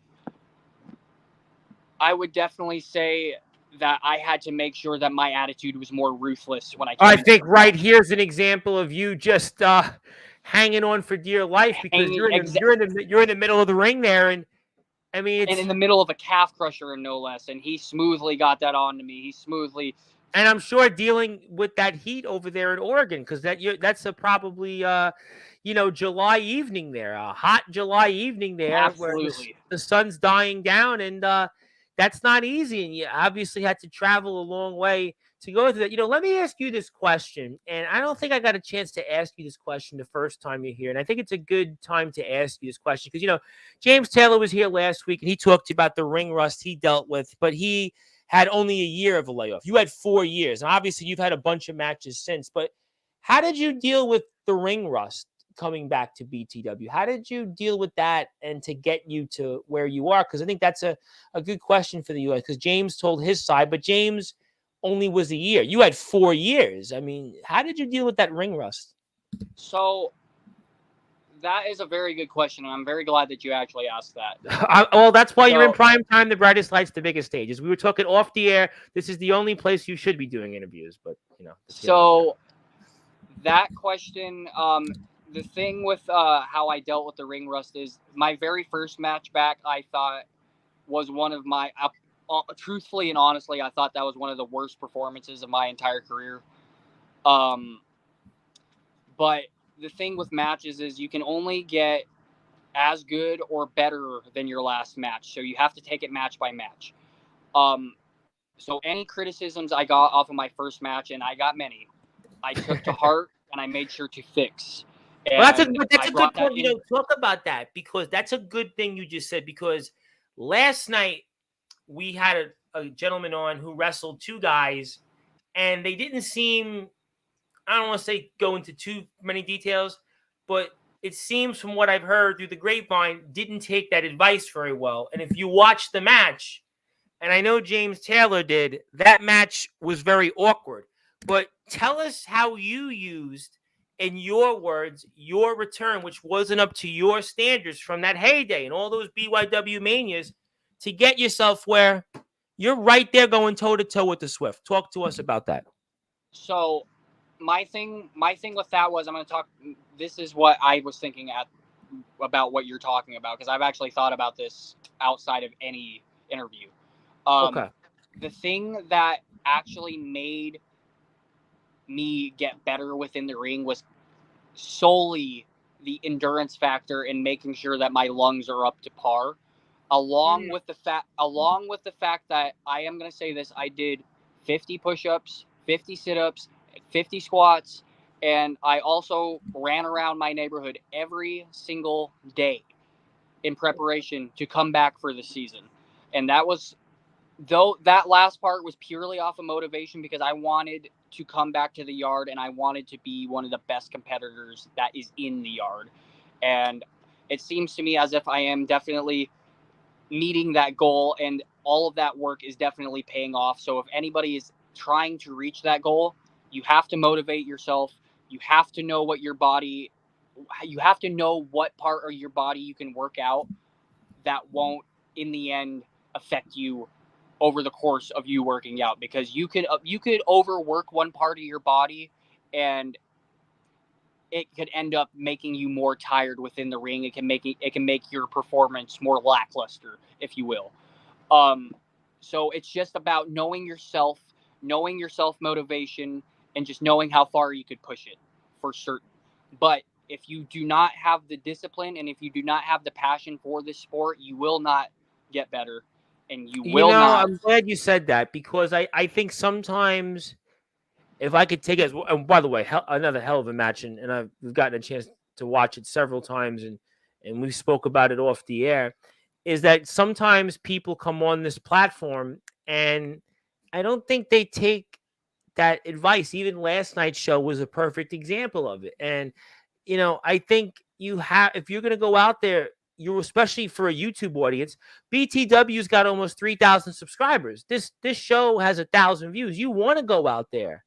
I would definitely say that I had to make sure that my attitude was more ruthless when I came. I think right here's an example of you just hanging on for dear life, because you're in the middle of the ring there, and I mean, and in the middle of a calf crusher, and no less, and he smoothly got that on to me. And I'm sure dealing with that heat over there in Oregon, because that's probably July evening there, a hot July evening there, absolutely, where the sun's dying down, and that's not easy, and you obviously had to travel a long way to go through that. Let me ask you this question, and I don't think I got a chance to ask you this question the first time you're here, and I think it's a good time to ask you this question because, James Taylor was here last week, and he talked about the ring rust he dealt with, but he had only a year of a layoff. You had 4 years, and obviously you've had a bunch of matches since, but how did you deal with the ring rust coming back to BTW? How did you deal with that and to get you to where you are? Because I think that's a good question for the U.S., because James told his side, but James only was a year. You had 4 years. I mean, how did you deal with that ring rust? So That is a very good question, and I'm very glad that you actually asked that. Well, that's why you're in So, prime time, the brightest lights, the biggest stages. We were talking off the air. This is the only place you should be doing interviews, but that's the other matter. so that question, the thing with how I dealt with the ring rust is my very first match back. I thought was one of my, truthfully and honestly, I thought that was one of the worst performances of my entire career. Um, but the thing with matches is you can only get as good or better than your last match, so you have to take it match by match. So any criticisms I got off of my first match, and I got many, I took to heart and I made sure to fix. Well, And that's I a good brought that point. in. Talk about that because that's a good thing you just said. Because last night we had a gentleman on who wrestled two guys, and they didn't seem. I don't want to say go into too many details, but it seems from what I've heard through the grapevine, didn't take that advice very well. And if you watch the match, and I know James Taylor did, that match was very awkward. But tell us how you used, in your words, your return, which wasn't up to your standards from that heyday and all those BYW manias, to get yourself where you're right there going toe to toe with the Swift. Talk to us about that. So my thing with that was I'm going to talk. This is what I was thinking about what you're talking about, because I've actually thought about this outside of any interview. Um, Okay. the thing that actually made me get better within the ring was solely the endurance factor and making sure that my lungs are up to par, along with the fact that I am going to say this, I did 50 push-ups, 50 sit-ups, 50 squats, and I also ran around my neighborhood every single day in preparation to come back for the season. And that was, though that last part was purely off of motivation, because I wanted to come back to the yard and I wanted to be one of the best competitors that is in the yard. And it seems to me as if I am definitely meeting that goal, and all of that work is definitely paying off. So if anybody is trying to reach that goal, you have to motivate yourself. You have to know you have to know what part of your body you can work out that won't in the end affect you over the course of you working out, because you could overwork one part of your body and it could end up making you more tired within the ring. It can make your performance more lackluster, if you will. Um, so it's just about knowing your self motivation, and just knowing how far you could push it for certain. But if you do not have the discipline and if you do not have the passion for this sport, you will not get better, and you will not. I'm glad you said that because I think sometimes if I could take it, and by the way, another hell of a match, and we've gotten a chance to watch it several times, and we spoke about it off the air, is that sometimes people come on this platform and I don't think they take that advice. Even last night's show was a perfect example of it. And I think if you're going to go out there, you especially for a YouTube audience, BTW's got almost 3,000 subscribers. This show has 1,000 views. You want to go out there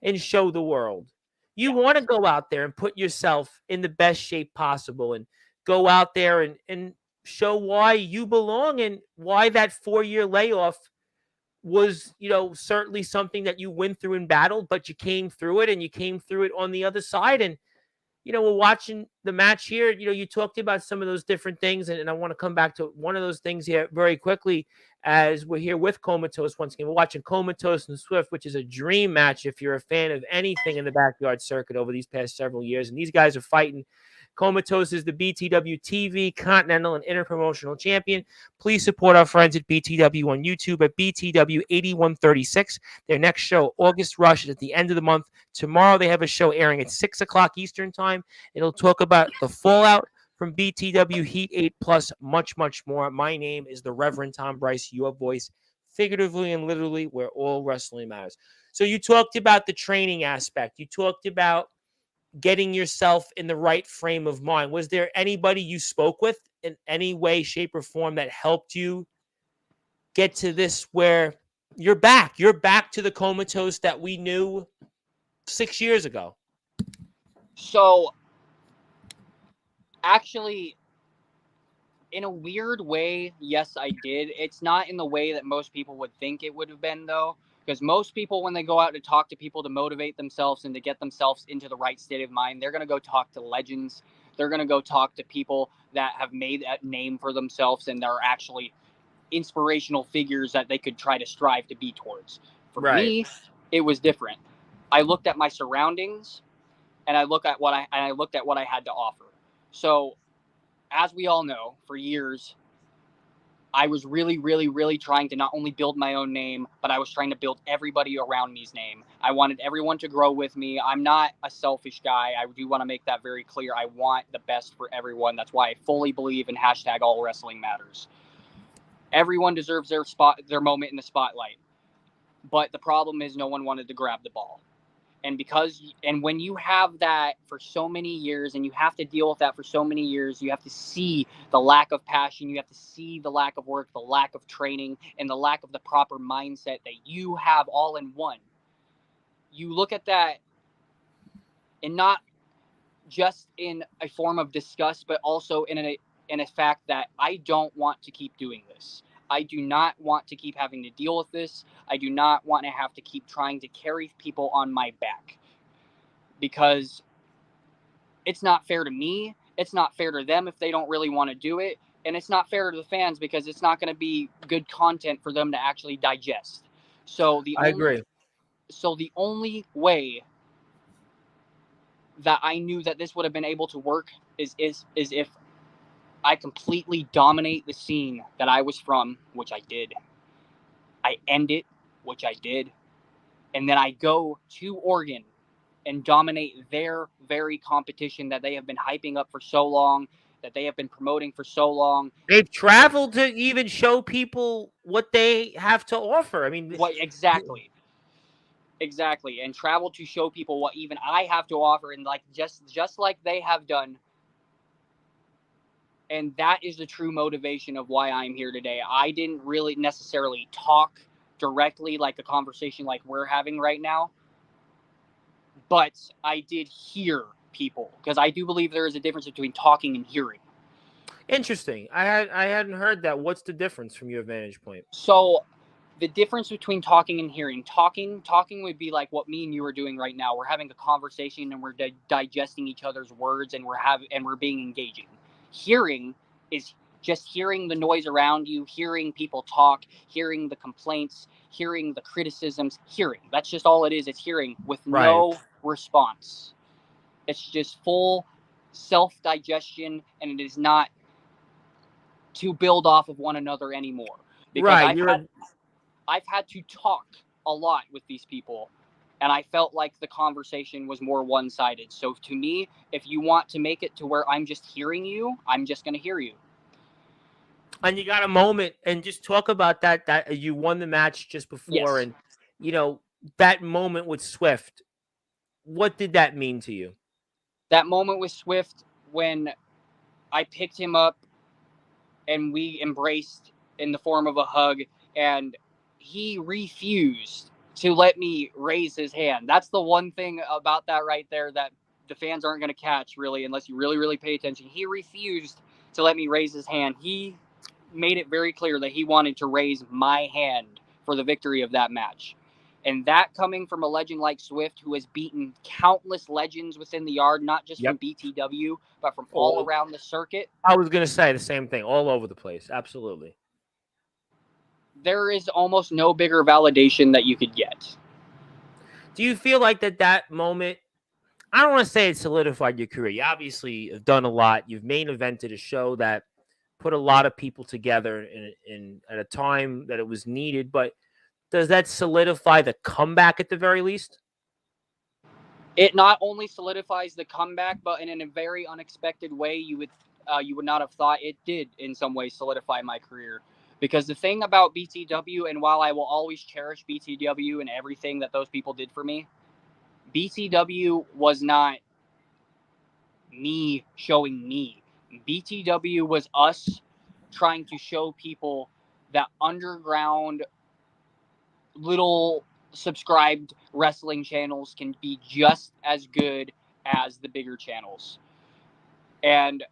and show the world. You Yeah. want to go out there and put yourself in the best shape possible and go out there and show why you belong and why that 4-year layoff was, certainly something that you went through in battle, but you came through it and you came through it on the other side. And we're watching the match here. You talked about some of those different things, and I want to come back to one of those things here very quickly as we're here with Comatose once again. We're watching Comatose and Swift, which is a dream match if you're a fan of anything in the backyard circuit over these past several years. And these guys are fighting. Comatose is the BTW TV Continental and Interpromotional Champion. Please support our friends at BTW on YouTube at BTW 8136. Their next show, August Rush, is at the end of the month. Tomorrow they have a show airing at 6 o'clock Eastern Time. It'll talk about the fallout from BTW Heat 8 Plus, much, much more. My name is the Reverend Tom Bryce, your voice, figuratively and literally, where all wrestling matters. So you talked about the training aspect. You talked about getting yourself in the right frame of mind. Was there anybody you spoke with in any way, shape, or form that helped you get to this where you're back? You're back to the Comatose that we knew 6 years ago. So Actually, in a weird way, yes, I did. It's not in the way that most people would think it would have been, though. Because most people, when they go out to talk to people to motivate themselves and to get themselves into the right state of mind, they're going to go talk to legends. They're going to go talk to people that have made that name for themselves and they're actually inspirational figures that they could try to strive to be towards. For Right. me, it was different. I looked at my surroundings and I looked at what I had to offer. So, as we all know, for years, I was really, really, really trying to not only build my own name, but I was trying to build everybody around me's name. I wanted everyone to grow with me. I'm not a selfish guy. I do want to make that very clear. I want the best for everyone. That's why I fully believe in hashtag all wrestling matters. Everyone deserves their moment in the spotlight. But the problem is no one wanted to grab the ball. And when you have that for so many years and you have to deal with that for so many years, you have to see the lack of passion, you have to see the lack of work, the lack of training, and the lack of the proper mindset that you have all in one. You look at that, and not just in a form of disgust, but also in a fact that I don't want to keep doing this. I do not want to keep having to deal with this. I do not want to have to keep trying to carry people on my back, because it's not fair to me. It's not fair to them if they don't really want to do it. And it's not fair to the fans because it's not going to be good content for them to actually digest. So the I only agree. so the only way that I knew that this would have been able to work is if I completely dominate the scene that I was from, which I did. I end it, which I did. And then I go to Oregon and dominate their very competition that they have been hyping up for so long, that they have been promoting for so long. They've traveled to even show people what they have to offer. I mean, What exactly? Exactly. And travel to show people what even I have to offer, and like just like they have done. And that is the true motivation of why I'm here today. I didn't really necessarily talk directly like a conversation like we're having right now, but I did hear people, because I do believe there is a difference between talking and hearing. interesting. I hadn't heard that. What's the difference from your vantage point? So the difference between talking and hearing, talking would be like what me and you are doing right now. We're having a conversation and we're digesting each other's words, and we're being engaging. Hearing is just hearing the noise around you, hearing people talk, hearing the complaints, hearing the criticisms. Hearing, that's just all it is. It's hearing with Right. no response. It's just full self digestion, and it is not to build off of one another anymore, because Right. You're I've had to talk a lot with these people, and I felt like the conversation was more one-sided. So to me, if you want to make it to where I'm just hearing you, I'm just going to hear you. and you got a moment, and just talk about that you won the match just before, Yes. and you know that moment with Swift. What did that mean to you? That moment with Swift, when I picked him up and we embraced in the form of a hug, and he refused to let me raise his hand. That's the one thing about that right there that the fans aren't going to catch, really, unless you really, really pay attention. He refused to let me raise his hand. He made it very clear that he wanted to raise my hand for the victory of that match. And that coming from a legend like Swift, who has beaten countless legends within the yard, not just from Yep. BTW, but from all All, around the circuit, I was gonna say the same thing. All over the place. Absolutely. there is almost no bigger validation that you could get. Do you feel like that moment? I don't want to say it solidified your career. You obviously have done a lot. You've main evented a show that put a lot of people together in at a time that it was needed. But does that solidify the comeback at the very least? It not only solidifies the comeback, but in a very unexpected way, you would not have thought it did in some way solidify my career. Because the thing about BTW, and while I will always cherish BTW and everything that those people did for me, BTW was not me showing me. BTW was us trying to show people that underground little subscribed wrestling channels can be just as good as the bigger channels. And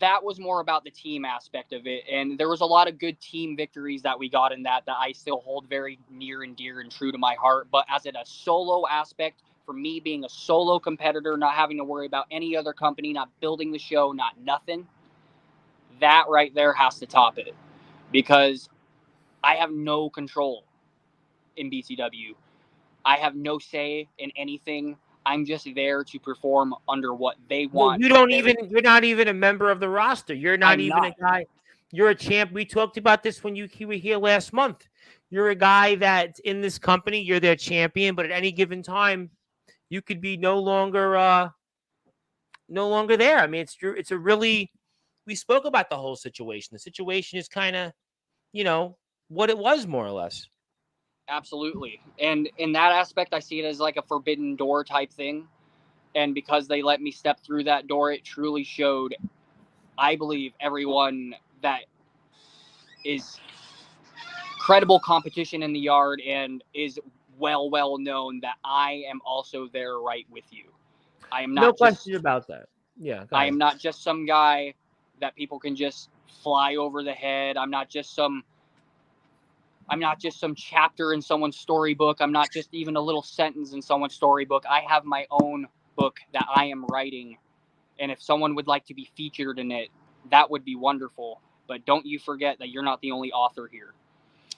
that was more about the team aspect of it. And there was a lot of good team victories that we got in that I still hold very near and dear and true to my heart. But as in a solo aspect, for me being a solo competitor, not having to worry about any other company, not building the show, not nothing, that right there has to top it. Because I have no control in BTW. I have no say in anything. I'm just there to perform under what they No, want. you don't even. You're not even a member of the roster. You're not I'm even a not. guy. You're a champ. We talked about this when you were here last month. You're a guy that's in this company. You're their champion, but at any given time, you could be no longer there. I mean, it's a really. We spoke about the whole situation. The situation is kind of, you know, what it was more or less. Absolutely. And in that aspect, I see it as like a forbidden door type thing. And because they let me step through that door, it truly showed, I believe, everyone that is credible competition in the yard and is well known that I am also there right with you. I am No not question just about that. Yeah, go I ahead. am not just some guy that people can just fly over the head. I'm not just some chapter in someone's storybook. I'm not just even a little sentence in someone's storybook. I have my own book that I am writing. And if someone would like to be featured in it, that would be wonderful. But don't you forget that you're not the only author here.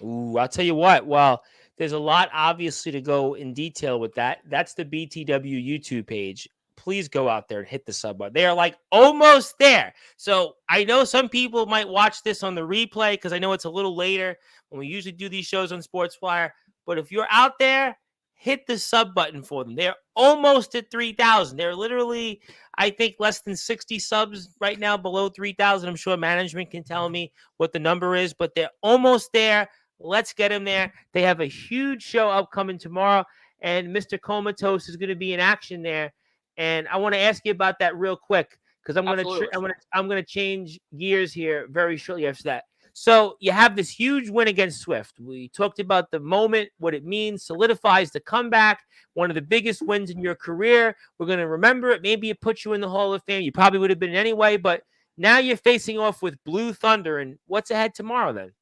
Ooh, I'll tell you what. Well, there's a lot obviously to go in detail with that. That's the BTW YouTube page. Please go out there and hit the sub button. They are like almost there. So I know some people might watch this on the replay because I know it's a little later when we usually do these shows on Sportswire. But if you're out there, hit the sub button for them. They're almost at 3,000. They're literally, I think, less than 60 subs right now, below 3,000. I'm sure management can tell me what the number is, but they're almost there. Let's get them there. They have a huge show upcoming tomorrow, and Mr. Comatose is going to be in action there. And I want to ask you about that real quick because Absolutely. I'm going to change gears here very shortly after that. So you have this huge win against Swift. We talked about the moment, what it means, solidifies the comeback, one of the biggest wins in your career. We're going to remember it. Maybe it puts you in the Hall of Fame. You probably would have been anyway, but now you're facing off with Blue Thunder. And what's ahead tomorrow then?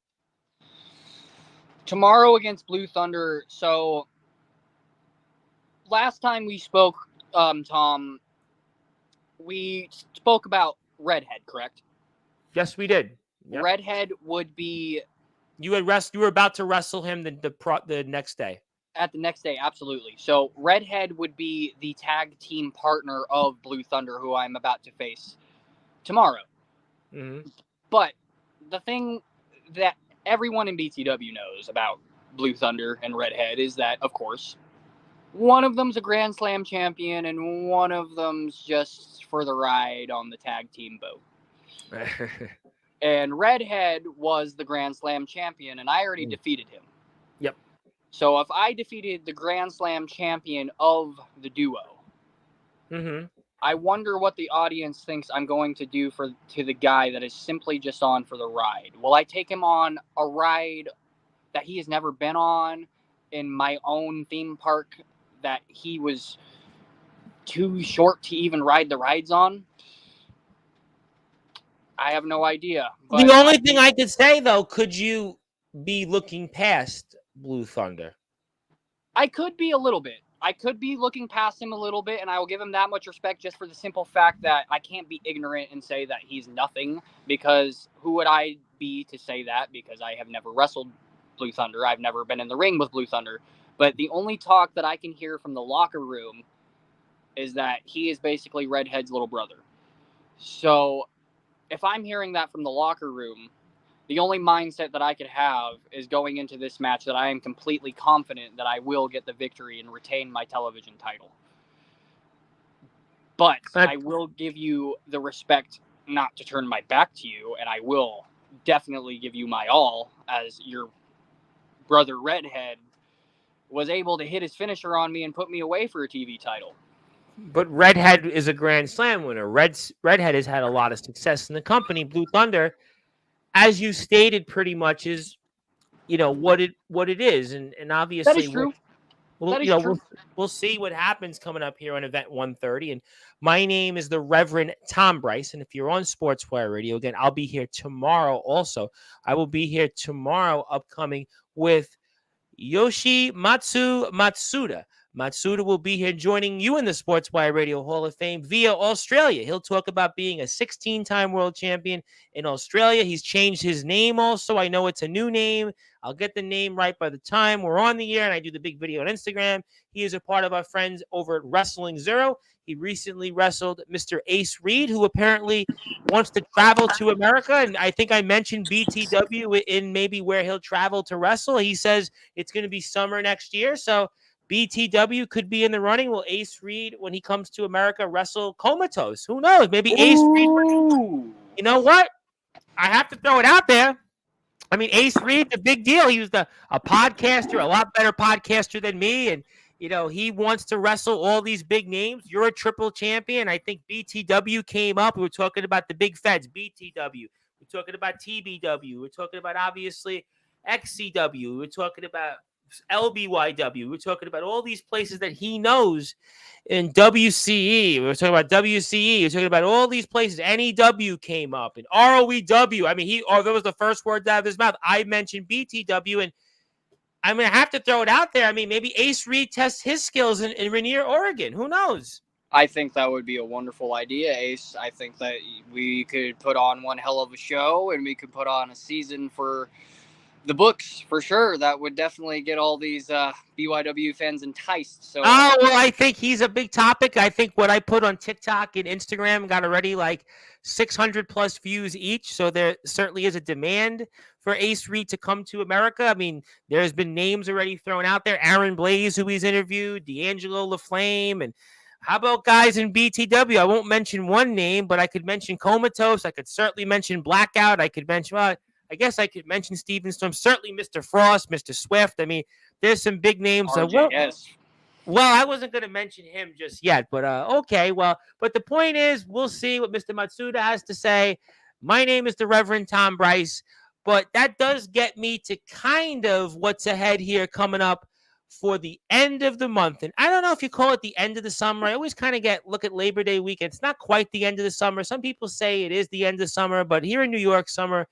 Tomorrow against Blue Thunder. So last time we spoke, Tom, we spoke about Redhead, correct? Yes, we did. Yep. Redhead would be You were about to wrestle him the next day. at the next day, absolutely. So Redhead would be the tag team partner of Blue Thunder, who I'm about to face tomorrow. Mm-hmm. But the thing that everyone in BTW knows about Blue Thunder and Redhead is that, of course, one of them's a Grand Slam champion and one of them's just for the ride on the tag team boat. And Redhead was the Grand Slam champion, and I already defeated him. Yep. So if I defeated the Grand Slam champion of the duo, I wonder what the audience thinks I'm going to do to the guy that is simply just on for the ride. Will I take him on a ride that he has never been on in my own theme park that he was too short to even ride the rides on? I have no idea. But the only thing I could say, though, could you be looking past Blue Thunder? I could be a little bit. I could be looking past him a little bit, and I will give him that much respect just for the simple fact that I can't be ignorant and say that he's nothing, because who would I be to say that? Because I have never wrestled Blue Thunder. I've never been in the ring with Blue Thunder. But the only talk that I can hear from the locker room is that he is basically Redhead's little brother. So if I'm hearing that from the locker room, the only mindset that I could have is going into this match that I am completely confident that I will get the victory and retain my television title. But I will give you the respect not to turn my back to you, and I will definitely give you my all, as your brother Redhead was able to hit his finisher on me and put me away for a TV title. But Redhead is a Grand Slam winner. Redhead has had a lot of success in the company. Blue Thunder, as you stated, pretty much is, what it is, and obviously that is true. we'll That is true. we'll see what happens coming up here on event 130. And my name is the Reverend Tom Bryce. And if you're on Sportswire Radio, again, I'll be here tomorrow also. I will be here tomorrow upcoming with Yoshimatsu Matsuda. Matsuda will be here joining you in the Sportswire Radio Hall of Fame via Australia. He'll talk about being a 16-time world champion in Australia. He's changed his name also. I know it's a new name. I'll get the name right by the time we're on the air and I do the big video on Instagram. He is a part of our friends over at Wrestling Zero. He recently wrestled Mr. Ace Reed, who apparently wants to travel to America. And I think I mentioned BTW in maybe where he'll travel to wrestle. He says it's going to be summer next year. So BTW could be in the running. Will Ace Reed, when he comes to America, wrestle Comatose? Who knows? Maybe Ace Reed. You know what? I have to throw it out there. I mean, Ace Reed, the big deal. He was a podcaster, a lot better podcaster than me. And, he wants to wrestle all these big names. You're a triple champion. I think BTW came up. We were talking about the big feds, BTW. We're talking about TBW. We're talking about, obviously, XCW. We're talking about LBYW. We're talking about all these places that he knows in WCE. We're talking about WCE. We're talking about all these places. NEW came up and ROEW. I mean, that was the first word out of his mouth. I mentioned BTW, and I'm going to have to throw it out there. I mean, maybe Ace Reed tests his skills in Rainier, Oregon. Who knows? I think that would be a wonderful idea, Ace. I think that we could put on one hell of a show, and we could put on a season for the books, for sure. That would definitely get all these BYW fans enticed. So, I think he's a big topic. I think what I put on TikTok and Instagram got already like 600 plus views each. So there certainly is a demand for Ace Reed to come to America. I mean, there's been names already thrown out there. Aaron Blaze, who he's interviewed, D'Angelo LaFlame, and how about guys in BTW? I won't mention one name, but I could mention Comatose. I could certainly mention Blackout. I could mention, I guess I could mention Steven Storm. Certainly Mr. Frost, Mr. Swift. I mean, there's some big names. RJS. Well, I wasn't going to mention him just yet, but okay. Well, but the point is, we'll see what Mr. Matsuda has to say. My name is the Reverend Tom Bryce, but that does get me to kind of what's ahead here coming up for the end of the month. And I don't know if you call it the end of the summer. I always kind of look at Labor Day weekend. It's not quite the end of the summer. Some people say it is the end of summer, but here in New York, summer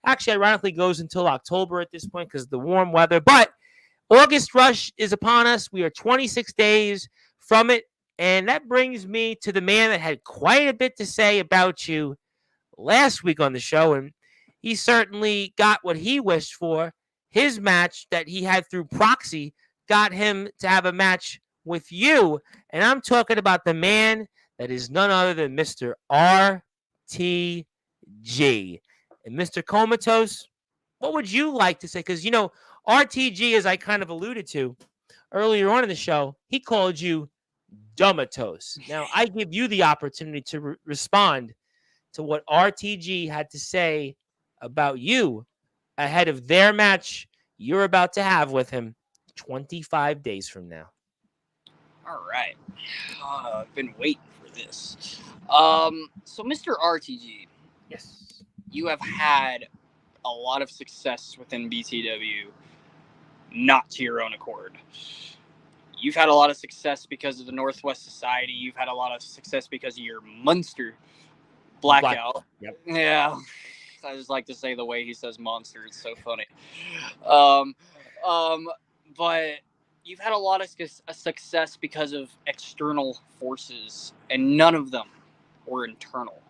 actually ironically goes until October at this point because of the warm weather. But August rush is upon us. We are 26 days from it. And that brings me to the man that had quite a bit to say about you last week on the show. And he certainly got what he wished for. His match that he had through proxy got him to have a match with you. And I'm talking about the man that is none other than Mr. RTG. And Mr. Comatose, what would you like to say? Because, RTG, as I kind of alluded to earlier on in the show, he called you Dumatose. Now, I give you the opportunity to respond to what RTG had to say about you ahead of their match you're about to have with him 25 days from now. All right. I've been waiting for this. So, Mr. RTG. Yes. You have had a lot of success within BTW, not to your own accord. You've had a lot of success because of the Northwest Society. You've had a lot of success because of your Munster Blackout. Yep. Yeah. I just like to say the way he says monster. It's so funny. But you've had a lot of success because of external forces, and none of them were internal.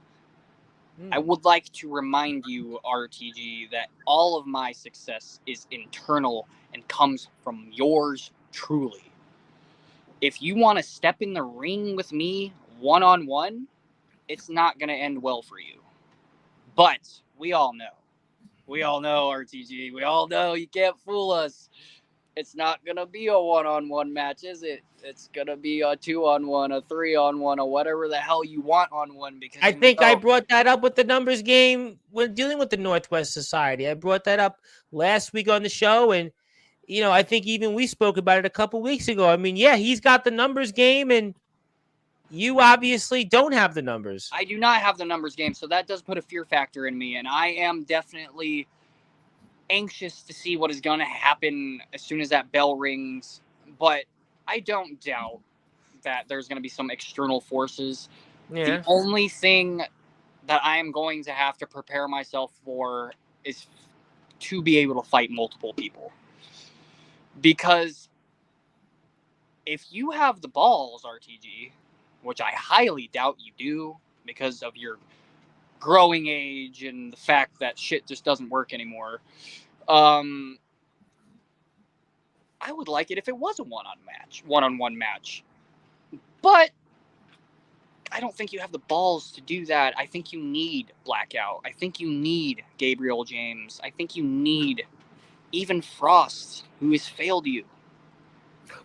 I would like to remind you, RTG, that all of my success is internal and comes from yours truly. If you want to step in the ring with me one-on-one, it's not going to end well for you. But we all know, RTG, we all know you can't fool us. It's not going to be a one-on-one match, is it? It's going to be a 2-on-1, a 3-on-1, or whatever the hell you want on one. Because I think I brought that up with the numbers game when dealing with the Northwest Society. I brought that up last week on the show, and, I think even we spoke about it a couple weeks ago. I mean, yeah, he's got the numbers game, and you obviously don't have the numbers. I do not have the numbers game, so that does put a fear factor in me, and I am definitely anxious to see what is going to happen as soon as that bell rings. But I don't doubt that there's going to be some external forces. Yeah. The only thing that I am going to have to prepare myself for is to be able to fight multiple people. Because if you have the balls, RTG, which I highly doubt you do because of your growing age and the fact that shit just doesn't work anymore, I would like it if it was a one-on-one match. But I don't think you have the balls to do that. I think you need Blackout. I think you need Gabriel James. I think you need even Frost, who has failed you.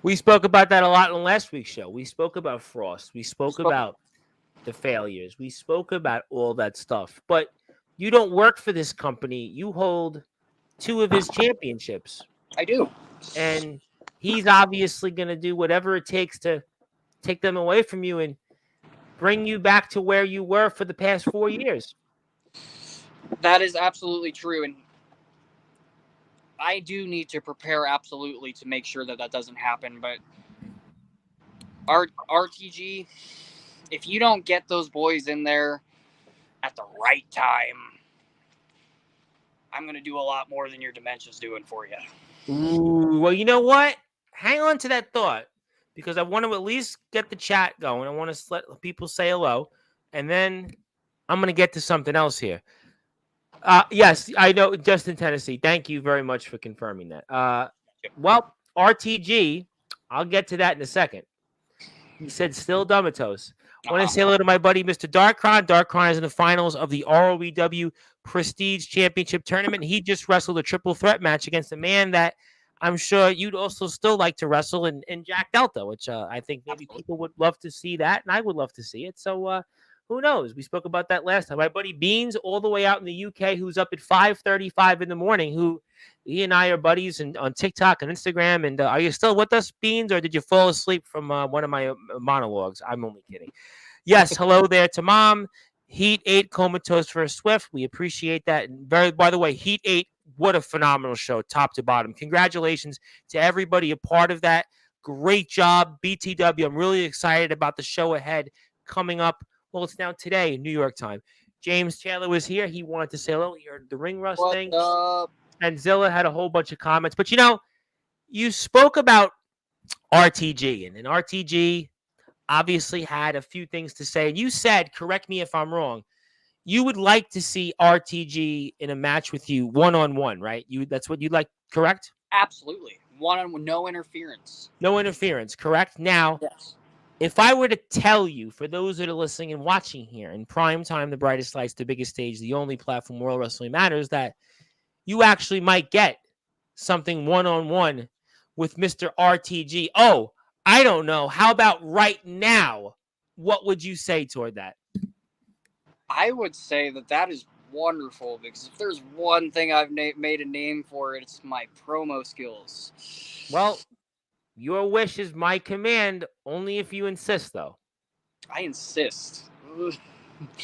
We spoke about that a lot in last week's show. We spoke about Frost. We spoke about the failures. We spoke about all that stuff. But you don't work for this company. You hold 2 of his championships. I do. And he's obviously going to do whatever it takes to take them away from you and bring you back to where you were for the past 4 years. That is absolutely true. And I do need to prepare absolutely to make sure that that doesn't happen. But RTG, if you don't get those boys in there at the right time, I'm going to do a lot more than your dementia's doing for you. Ooh, well, you know what? Hang on to that thought because I want to at least get the chat going. I want to let people say hello, and then I'm going to get to something else here. Yes, I know, Justin, Tennessee. Thank you very much for confirming that. Well, RTG, I'll get to that in a second. He said still Comatose. I want to say hello to my buddy, Mr. Darkron. Darkron is in the finals of the ROEW Prestige Championship Tournament. He just wrestled a triple threat match against a man that I'm sure you'd also still like to wrestle in Jack Delta, which I think maybe people would love to see that, and I would love to see it. So who knows? We spoke about that last time. My buddy Beans, all the way out in the UK, who's up at 5:35 in the morning, who he and I are buddies and on TikTok and Instagram. And are you still with us, Beans, or did you fall asleep from one of my monologues? I'm only kidding. Yes, hello there to Mom. Heat 8 Comatose for a Swift. We appreciate that. And by the way, Heat 8, what a phenomenal show, top to bottom. Congratulations to everybody a part of that. Great job, BTW. I'm really excited about the show ahead coming up. Well, it's now today, New York time. James Taylor was here. He wanted to say hello. He heard the ring rust thing. And Zilla had a whole bunch of comments. But, you know, you spoke about RTG. And RTG obviously had a few things to say. And you said, correct me if I'm wrong, you would like to see RTG in a match with you one-on-one, right? That's what you'd like, correct? Absolutely. One-on-one, no interference. No interference, correct? Now, yes. If I were to tell you, for those that are listening and watching here, in prime time, the brightest lights, the biggest stage, the only platform World Wrestling Matters, that you actually might get something one-on-one with Mr. RTG. Oh, I don't know. How about right now? What would you say toward that? I would say that is wonderful, because if there's one thing I've made a name for, it's my promo skills. Well, your wish is my command, only if you insist, though. I insist.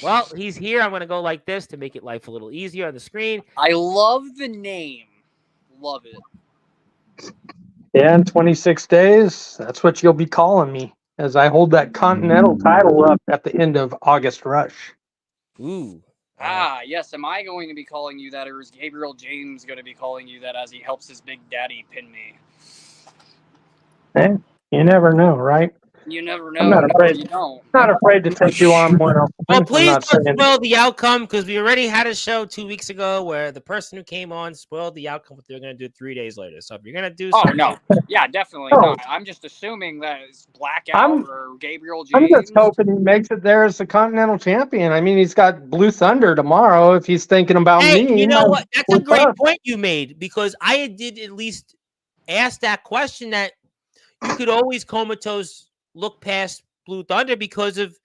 Well, he's here. I'm going to go like this to make it life a little easier on the screen. I love the name. Love it. Yeah, in 26 days, that's what you'll be calling me, as I hold that Continental title up at the end of August Rush. Ooh. Yes. Am I going to be calling you that, or is Gabriel James going to be calling you that as he helps his big daddy pin me? Hey, you never know, right? You never know. I'm not afraid. You don't. Not afraid to take you on one. Well, please don't spoil the outcome, because we already had a show 2 weeks ago where the person who came on spoiled the outcome, but they're going to do 3 days later. So if you're going to do something... Oh, no. Yeah, definitely not. I'm just assuming that it's Blackout or Gabriel James. I'm just hoping he makes it there as the Continental Champion. I mean, he's got Blue Thunder tomorrow if he's thinking about me. You know what? That's a great point you made, because I did at least ask that question, that you could always Comatose look past Blue Thunder because of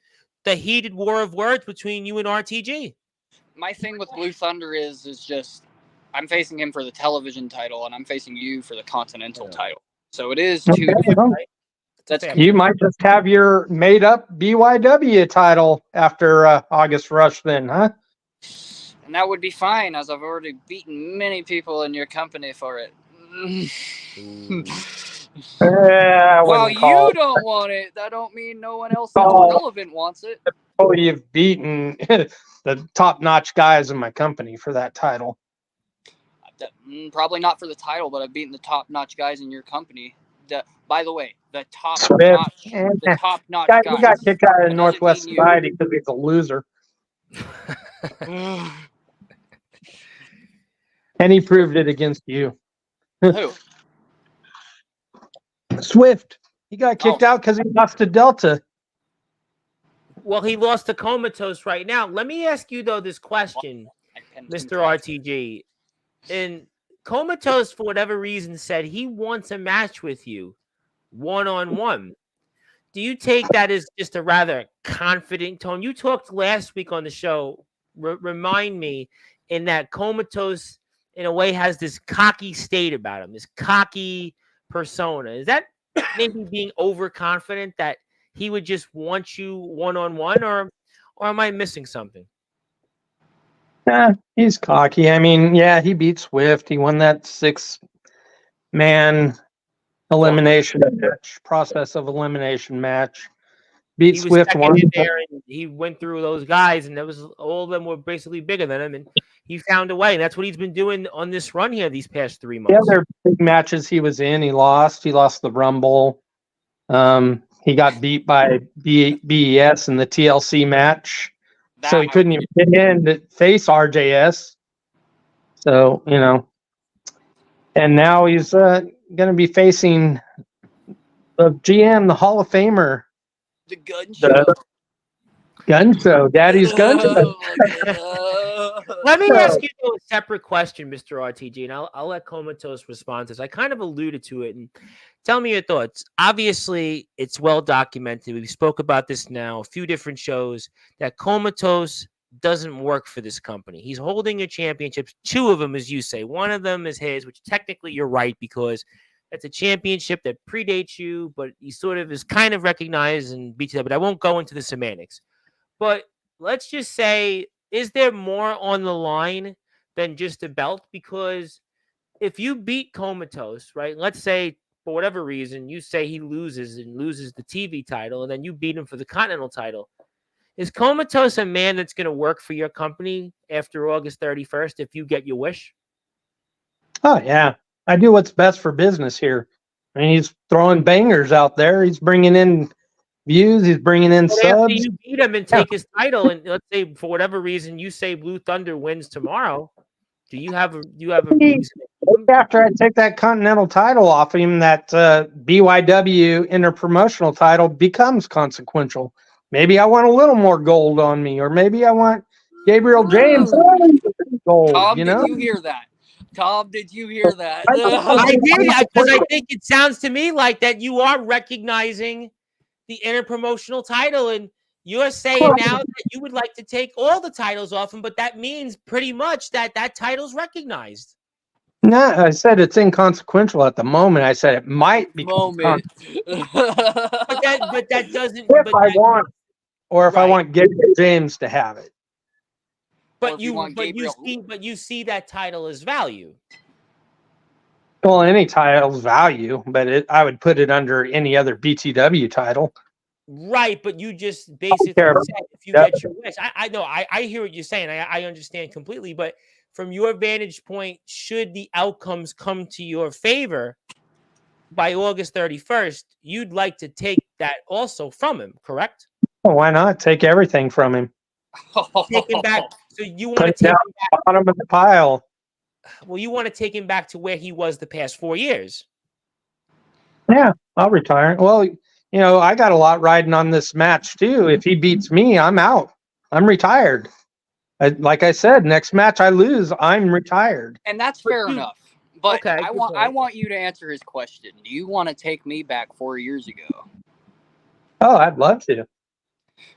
the heated war of words between you and RTG. My thing with Blue Thunder is just I'm facing him for the television title, and I'm facing you for the Continental title. So it is two. You might just have your made-up BYW title after August Rush then, huh? And that would be fine, as I've already beaten many people in your company for it. I Well, wouldn't call you don't want it. That don't mean no one else that's Oh. relevant wants it. Oh, you've beaten the top-notch guys in my company for that title. Probably not for the title, but I've beaten the top-notch guys in your company. By the way, the top-notch Guy, guys. he got kicked out of It doesn't Northwest mean you. Society because he's a loser. And he proved it against you. Who? Swift. He got kicked out because he lost to Delta. Well, he lost to Comatose right now. Let me ask you, though, this question, Mr. RTG. And Comatose, for whatever reason, said he wants a match with you one-on-one. Do you take that as just a rather confident tone? You talked last week on the show, remind me, in that Comatose, in a way, has this cocky state about him, this cocky persona. Is that maybe being overconfident that he would just want you one-on-one, or am I missing something? Yeah, he's cocky. I mean, yeah, he beat Swift. He won that 6-man elimination match, process of elimination match. Beat He was Swift second one. in there, and he went through those guys, and all of them were basically bigger than him, and he found a way. And that's what he's been doing on this run here these past 3 months. The other big matches he was in, he lost. He lost the Rumble. He got beat by BES in the TLC match. So he couldn't even get in to face RJS. So, and now he's going to be facing the GM, the Hall of Famer. The gun show. Gun show. Daddy's gun show. Let me ask you a separate question, Mr. RTG, and I'll let Comatose respond to this. I kind of alluded to it, and tell me your thoughts. Obviously, it's well documented. We spoke about this now, a few different shows, that Comatose doesn't work for this company. He's holding your championships, 2 of them, as you say. One of them is his, which technically you're right, because it's a championship that predates you, but he sort of is kind of recognized and beats it. But I won't go into the semantics. But let's just say, is there more on the line than just a belt? Because if you beat Comatose, right, let's say for whatever reason, you say he loses the TV title, and then you beat him for the Continental title. Is Comatose a man that's going to work for your company after August 31st if you get your wish? Oh, yeah. I do what's best for business here. I mean, he's throwing bangers out there. He's bringing in views. He's bringing in subs. After you beat him and take his title, and let's say for whatever reason you say Blue Thunder wins tomorrow, do you have a reason? After I take that Continental title off him, that BYW interpromotional title becomes consequential. Maybe I want a little more gold on me, or maybe I want Gabriel James gold. Tom, did you hear that? Tom, did you hear that? I did, because I think it sounds to me like that you are recognizing the interpromotional title, and you're saying now that you would like to take all the titles off him, but that means pretty much that title's recognized. No, I said it's inconsequential at the moment. I said it might be moment. but that doesn't. If I want, or if I want Gabriel James to have it. But you see that title as value. Well, any title's value, but I would put it under any other BTW title. Right, but you just basically said if you get your wish. I know, I hear what you're saying. I understand completely, but from your vantage point, should the outcomes come to your favor by August 31st, you'd like to take that also from him, correct? Well, why not take everything from him? Take him back. So you want to take him back bottom of the pile. Well, you want to take him back to where he was the past 4 years. Yeah, I'll retire. Well, I got a lot riding on this match too. If he beats me, I'm out. I'm retired. Like I said, next match I lose, I'm retired. And that's fair enough. But okay, I want you to answer his question. Do you want to take me back 4 years ago? Oh, I'd love to.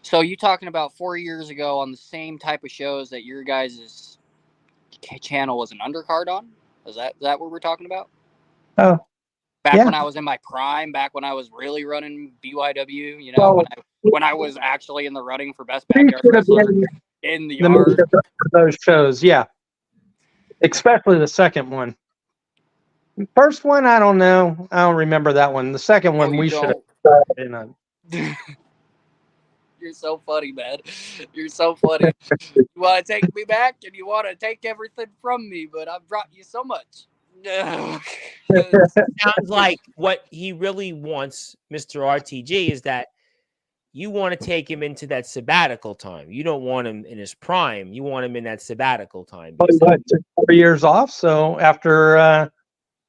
So you talking about 4 years ago on the same type of shows that your guys' channel was an undercard on? Is that what we're talking about? Oh. Back when I was in my prime, back when I was really running BYW, when I was actually in the running for best backyard wrestler in the yard. Those shows, yeah. Especially the second one. First one, I don't know. I don't remember that one. The second one, you we should have don't? started in a. You're so funny, man. You're so funny. You want to take me back and you want to take everything from me, but I've brought you so much. Sounds like what he really wants, Mr. RTG, is that you want to take him into that sabbatical time. You don't want him in his prime. You want him in that sabbatical time. Took 4 years off. So after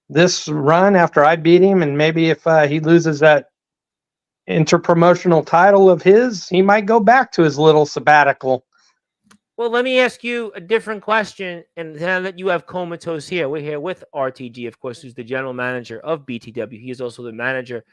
this run, after I beat him, and maybe if he loses that interpromotional title of his, he might go back to his little sabbatical. Well, let me ask you a different question. And now that you have Comatose here, we're here with RTG, of course, who's the general manager of BTW. He is also the manager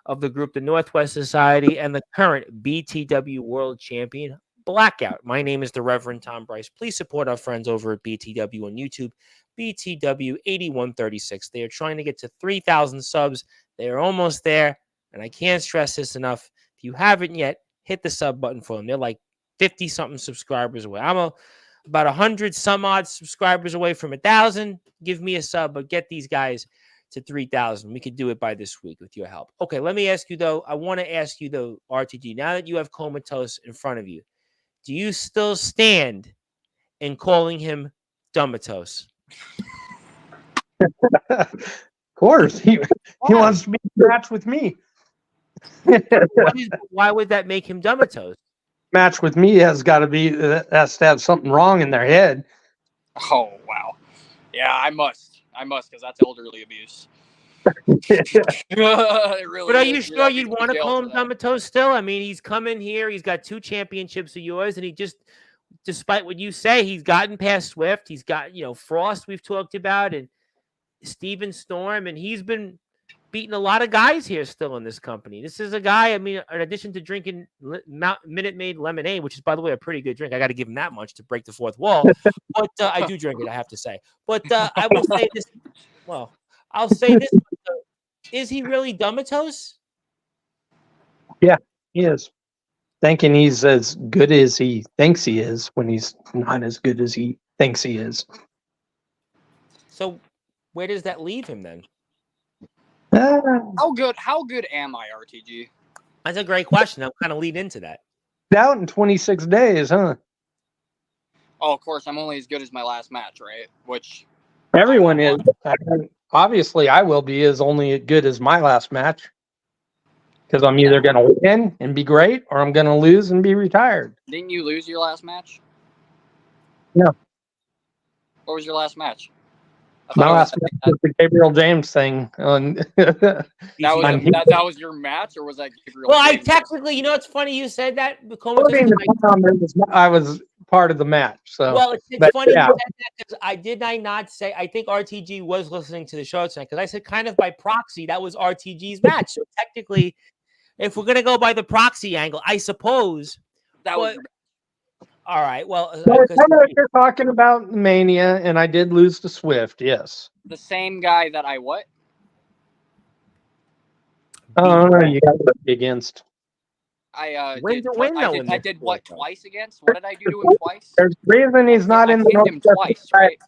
of the group, the Northwest Society, and the current BTW World Champion, Blackout. My name is the Reverend Tom Bryce. Please support our friends over at BTW on YouTube, BTW 8136. They are trying to get to 3,000 subs. They are almost there, and I can't stress this enough. If you haven't yet, hit the sub button for them. They're like 50-something subscribers away. I'm about 100 some odd subscribers away from 1,000. Give me a sub, but get these guys to 3,000. We could do it by this week with your help. Okay, let me ask you, though. I want to ask you, though, RTG, now that you have Comatose in front of you, do you still stand in calling him Dumatose? Of course, he wants to be in a match with me. Why would that make him Dumatose? Match with me has to have something wrong in their head. Oh, wow. Yeah, I must, because that's elderly abuse. Really but are you sure you'd want to call him Comatose still? I mean, he's come in here. He's got 2 championships of yours, and he just, despite what you say, he's gotten past Swift. He's got, Frost we've talked about, and Steven Storm, and he's been beating a lot of guys here still in this company. This is a guy, I mean, in addition to drinking Minute Maid lemonade, which is, by the way, a pretty good drink. I got to give him that much to break the fourth wall. But I do drink it, I have to say. But I will say this. Well, I'll say this. Is he really Dumatose? Yeah, he is. Thinking he's as good as he thinks he is when he's not as good as he thinks he is. So where does that leave him then? How good am I, RTG? That's a great question. I'm kind of lead into that. Out in 26 days, huh? Oh, of course, I'm only as good as my last match, right? Which everyone is. Obviously, I will be as only as good as my last match. Because I'm either going to win and be great, or I'm going to lose and be retired. Didn't you lose your last match? No. What was your last match? My last match was the Gabriel James thing. That was your match, or was that Gabriel James? Technically, it's funny you said that. I was part of the match. So, well, it's funny you said that because I not say. I think RTG was listening to the show tonight because I said kind of by proxy that was RTG's match. So technically, if we're gonna go by the proxy angle, I suppose that was. All right. Well, you're talking about Mania, and I did lose to Swift. Yes. The same guy that I what? Oh, you got to be against. I did what twice against? What did I do to him twice? There's a reason he's not in the pinned him twice, right?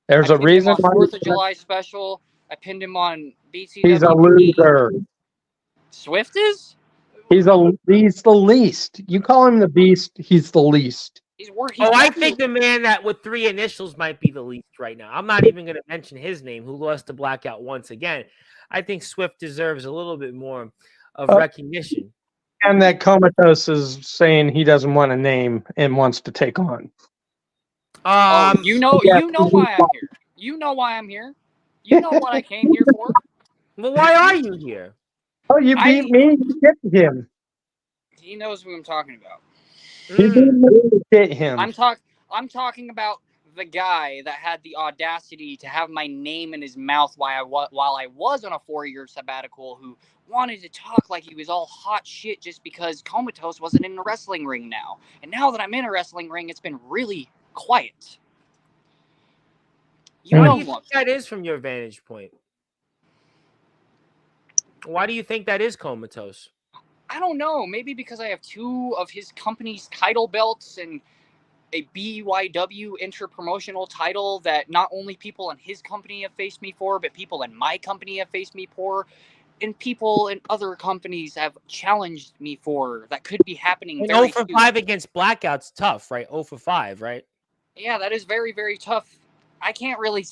There's a reason. On 4th of July special. I pinned him on BTW. He's a loser. Swift is? He's the least. You call him the beast, he's the least. I think the man that with 3 initials might be the least right now. I'm not even going to mention his name, who lost to Blackout once again. I think Swift deserves a little bit more of recognition. And that Comatose is saying he doesn't want a name and wants to take on. You know why I'm here. You know why I'm here. You know what I came here for. Well, why are you here? Oh, you beat me. You hit him. He knows who I'm talking about. You beat me. You hit him. I'm talking about the guy that had the audacity to have my name in his mouth while I was on a 4-year sabbatical, who wanted to talk like he was all hot shit just because Comatose wasn't in the wrestling ring now. And now that I'm in a wrestling ring, it's been really quiet. What do you think that is from your vantage point? Why do you think that is Comatose? I don't know. Maybe because I have 2 of his company's title belts, and a BYW inter-promotional title that not only people in his company have faced me for, but people in my company have faced me for, and people in other companies have challenged me for. That could be happening And very 0 for soon. 5 against Blackout's tough, right? 0 for 5, right? Yeah, that is very, very tough. I can't really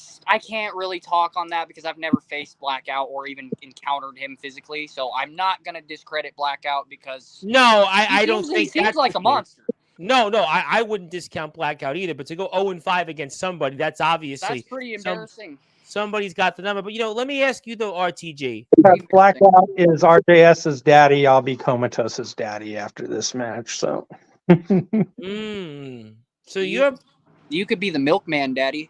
talk on that because I've never faced Blackout or even encountered him physically. So I'm not gonna discredit Blackout because No, I don't he think seems that's like the a case. monster. No, I wouldn't discount Blackout either. But to go 0 and 5 against somebody, that's obviously That's pretty embarrassing. somebody's got the number. But let me ask you though, RTG. Blackout is RJS's daddy. I'll be Comatose's daddy after this match. So, So You could be the milkman, Daddy.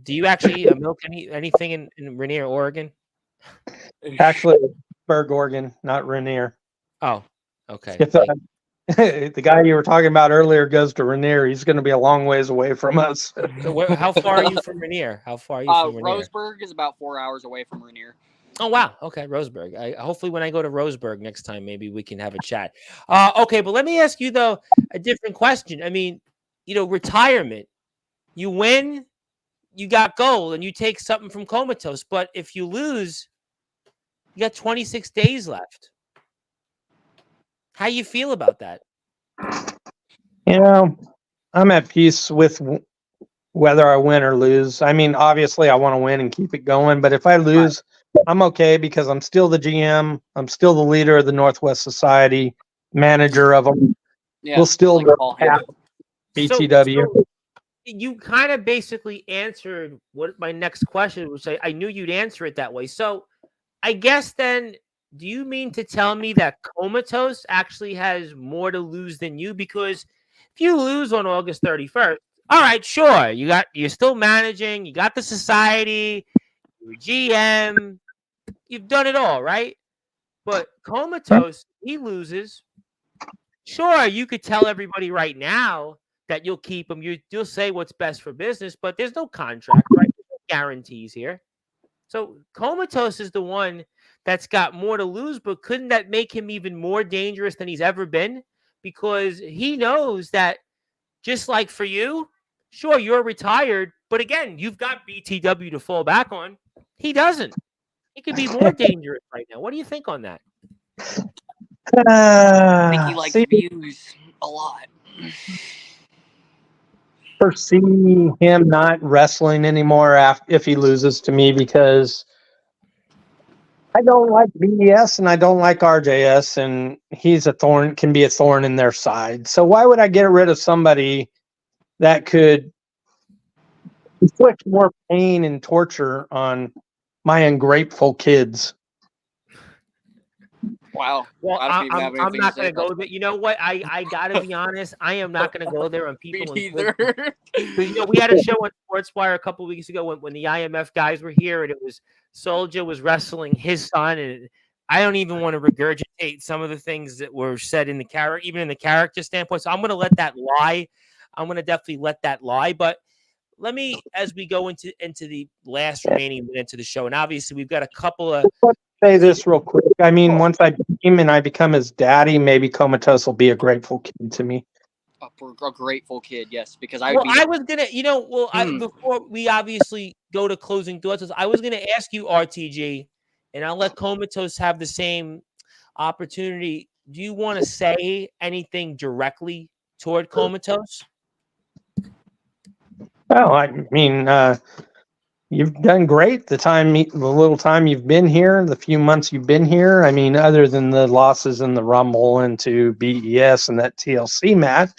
do you actually milk anything in Rainier, Oregon? actually, Berg, Oregon, not Rainier. Oh, okay. If the guy you were talking about earlier goes to Rainier, he's going to be a long ways away from us. So how far are you from Rainier? How far are you from Rainier? Roseburg is about 4 hours away from Rainier. Oh, wow. Okay, Roseburg. Hopefully when I go to Roseburg next time, maybe we can have a chat. Okay, but let me ask you, though, a different question. I mean, retirement. You win, you got gold, and you take something from Comatose. But if you lose, you got 26 days left. How you feel about that? I'm at peace with whether I win or lose. I mean, obviously, I want to win and keep it going. But if I lose, I'm okay because I'm still the GM. I'm still the leader of the Northwest Society, manager of them. Yeah, we'll still have BTW. So you kind of basically answered what my next question was. I knew you'd answer it that way. So I guess then, do you mean to tell me that Comatose actually has more to lose than you? Because if you lose on August 31st, all right, sure, you're still managing, you got the society, you're GM, you've done it all, right? But Comatose, he loses. Sure, you could tell everybody right now that you'll keep him. You'll say what's best for business, but there's no contract, right? There's no guarantees here. So Comatose is the one that's got more to lose, but couldn't that make him even more dangerous than he's ever been? Because he knows that, just like for you, sure, you're retired, but again, you've got BTW to fall back on. He doesn't. He could be more dangerous right now. What do you think on that? I think he likes views a lot. Foresee him not wrestling anymore if he loses to me because I don't like BES and I don't like RJS, and he's can be a thorn in their side. So why would I get rid of somebody that could inflict more pain and torture on my ungrateful kids? Wow. Well, I'm not going to go there. You know what? I got to be honest. I am not going to go there on people. Me neither. We had a show on Sportswire a couple of weeks ago when the IMF guys were here, and it was Soldier was wrestling his son, and I don't even want to regurgitate some of the things that were said in the character, even in the character standpoint. So I'm going to let that lie. I'm going to definitely let that lie. But let me, as we go into the last remaining minutes of the show, and obviously we've got a couple of. Say this real quick. I mean, once I beat him and I become his daddy, maybe Comatose will be a grateful kid to me. A grateful kid, yes, because I was gonna, before we obviously go to closing thoughts, I was gonna ask you, RTG, and I'll let Comatose have the same opportunity. Do you want to say anything directly toward Comatose? Well, I mean, you've done great the little time you've been here, the few months you've been here. I mean, other than the losses in the Rumble and to BES and that TLC match.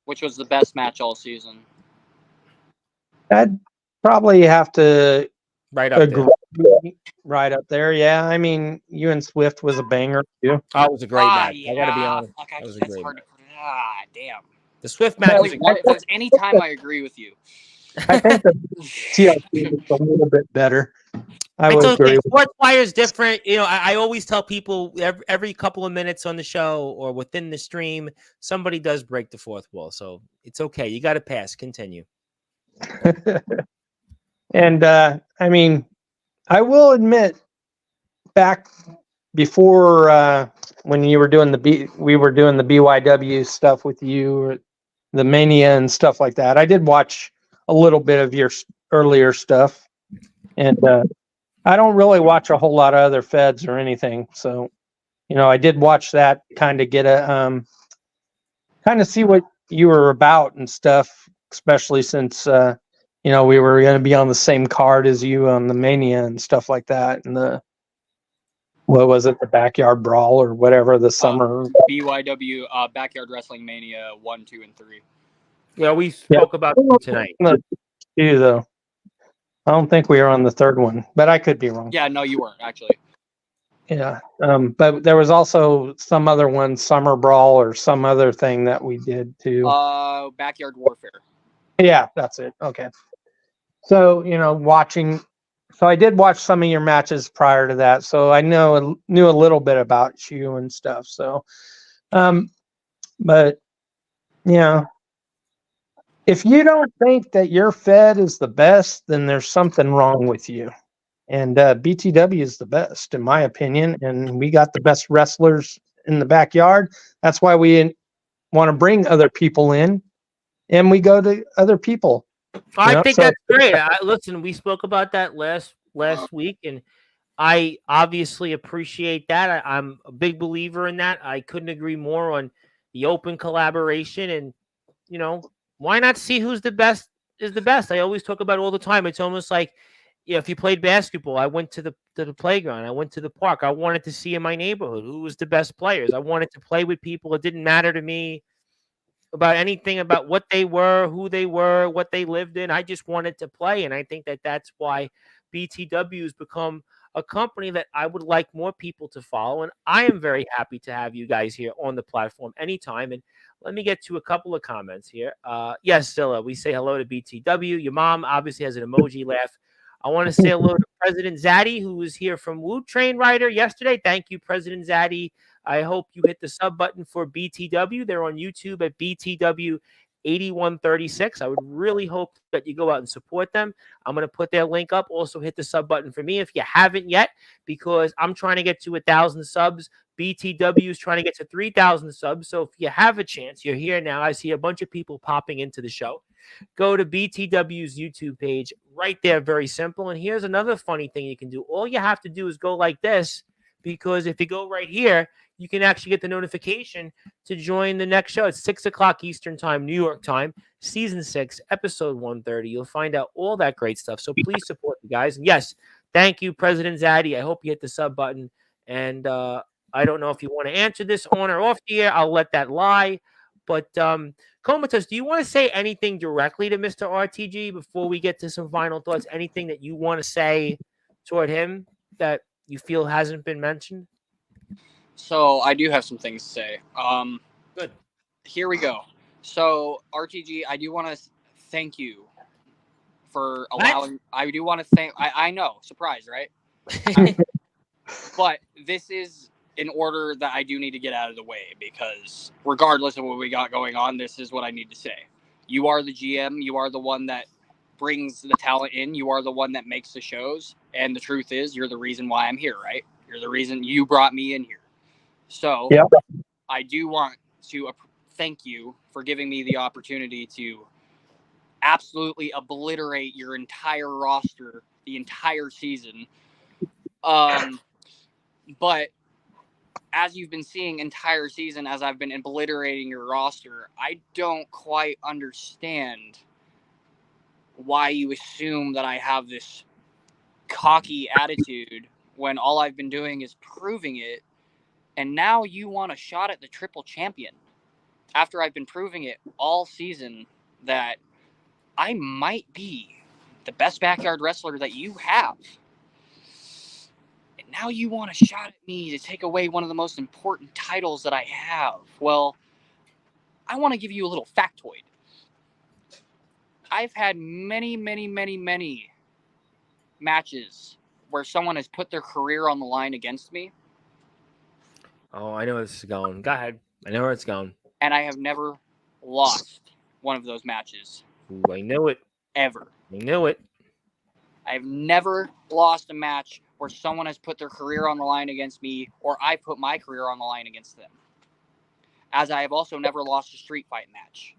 Which was the best match all season. I'd probably have to agree. Right up there, yeah. I mean, you and Swift was a banger too. Oh, it was a great match. Yeah. I gotta be honest. It was a great match. Damn. The Swift match was that's anytime I agree with you. I think the TLC was a little bit better. I would agree. Sportswire is different. I always tell people every couple of minutes on the show or within the stream, somebody does break the fourth wall. So it's okay. You got to pass. Continue. And I mean, I will admit, back before when you were doing we were doing the BYW stuff with you, or the Mania and stuff like that. I did watch a little bit of your earlier stuff, and I don't really watch a whole lot of other feds or anything. So, I did watch that, kind of get a kind of see what you were about and stuff, especially since we were going to be on the same card as you on the Mania and stuff like that, and the what was it, the Backyard Brawl or whatever, the summer BYW Backyard Wrestling Mania 1, 2, and 3. Yeah, we spoke about them tonight. Two, though. I don't think we were on the third one, but I could be wrong. Yeah, no, you weren't actually. Yeah, but there was also some other one, Summer Brawl or some other thing that we did too. Backyard Warfare. Yeah, that's it. Okay. So, watching. So I did watch some of your matches prior to that, so I knew a little bit about you and stuff. So, but if you don't think that your Fed is the best, then there's something wrong with you. And BTW is the best, in my opinion. And we got the best wrestlers in the backyard. That's why we want to bring other people in, and we go to other people. I think that's great. Listen, we spoke about that last week, and I obviously appreciate that. I'm a big believer in that. I couldn't agree more on the open collaboration, and why not see who's the best is the best? I always talk about it all the time. It's almost like, if you played basketball, I went to the playground, I went to the park. I wanted to see in my neighborhood who was the best players. I wanted to play with people. It didn't matter to me about anything about what they were, who they were, what they lived in. I just wanted to play, and I think that that's why BTW has become a company that I would like more people to follow. And I am very happy to have you guys here on the platform anytime. And let me get to a couple of comments here. Yes, Zilla, we say hello to BTW. Your mom obviously has an emoji laugh. I want to say hello to President Zaddy, who was here from Wu Train Rider yesterday. Thank you, President Zaddy. I hope you hit the sub button for BTW. They're on YouTube at BTW 8136. I would really hope that you go out and support them. I'm going to put their link up. Also hit the sub button for me if you haven't yet, because I'm trying to get to 1,000 subs. BTW is trying to get to 3,000 subs. So if you have a chance, you're here now. I see a bunch of people popping into the show. Go to BTW's YouTube page right there. Very simple. And here's another funny thing you can do. All you have to do is go like this, because if you go right here, you can actually get the notification to join the next show. It's 6 o'clock Eastern time, New York time, season 6, episode 130. You'll find out all that great stuff. So please support the guys. And yes, thank you, President Zaddy. I hope you hit the sub button. And I don't know if you want to answer this on or off the air. I'll let that lie. But Comatose, do you want to say anything directly to Mr. RTG before we get to some final thoughts? Anything that you want to say toward him that you feel hasn't been mentioned? So I do have some things to say. Good. Here we go. So RTG, I do want to thank you for allowing. I do want to thank. I know, surprise, right? But this is in order that I do need to get out of the way, because regardless of what we got going on, this is what I need to say. You are the GM. You are the one that brings the talent in. You are the one that makes the shows. And the truth is, you're the reason why I'm here, right? You're the reason you brought me in here. So yep. I do want to thank you for giving me the opportunity to absolutely obliterate your entire roster the entire season. But as you've been seeing entire season, as I've been obliterating your roster, I don't quite understand why you assume that I have this cocky attitude when all I've been doing is proving it. And now you want a shot at the triple champion after I've been proving it all season that I might be the best backyard wrestler that you have. And now you want a shot at me to take away one of the most important titles that I have. Well, I want to give you a little factoid. I've had many matches where someone has put their career on the line against me. Oh, I know where this is going. Go ahead. I know where it's going. And I have never lost one of those matches. Ooh, I knew it. Ever. I knew it. I've never lost a match where someone has put their career on the line against me, or I put my career on the line against them. As I have also never lost a street fight match.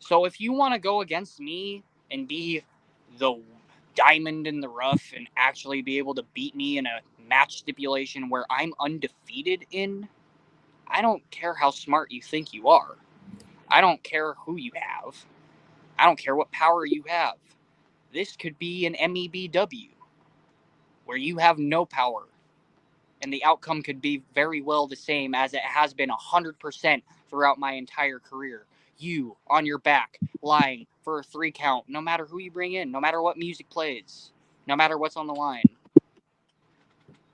So if you want to go against me and be the diamond in the rough and actually be able to beat me in a match stipulation where I'm undefeated in, I don't care how smart you think you are. I don't care who you have. I don't care what power you have. This could be an MEBW where you have no power. And the outcome could be very well the same as it has been 100% throughout my entire career. You, on your back, lying for a 3 count, no matter who you bring in, no matter what music plays, no matter what's on the line,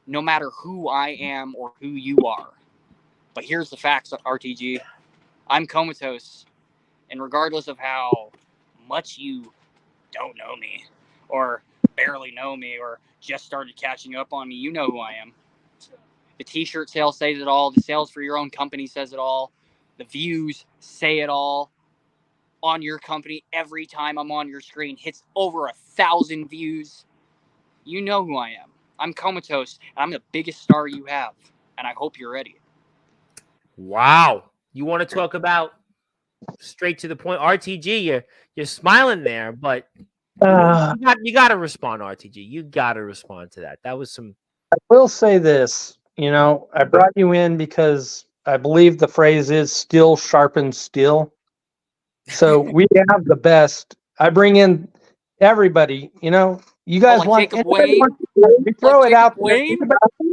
no matter who I am or who you are. But here's the facts, RTG. I'm Comatose. And regardless of how much you don't know me, or barely know me, or just started catching up on me, you know who I am. The t-shirt sale says it all. The sales for your own company says it all. The views say it all. On your company, every time I'm on your screen, hits over 1,000 views. You know who I am. I'm Comatose, and I'm the biggest star you have. And I hope you're ready. Wow. You want to talk about straight to the point, RTG? You're smiling there, but you got to respond, RTG. You got to respond to that. That was some. I will say this. I brought you in because I believe the phrase is "still sharpens steel." So we have the best. I bring in everybody. You guys like we throw it out there. Anybody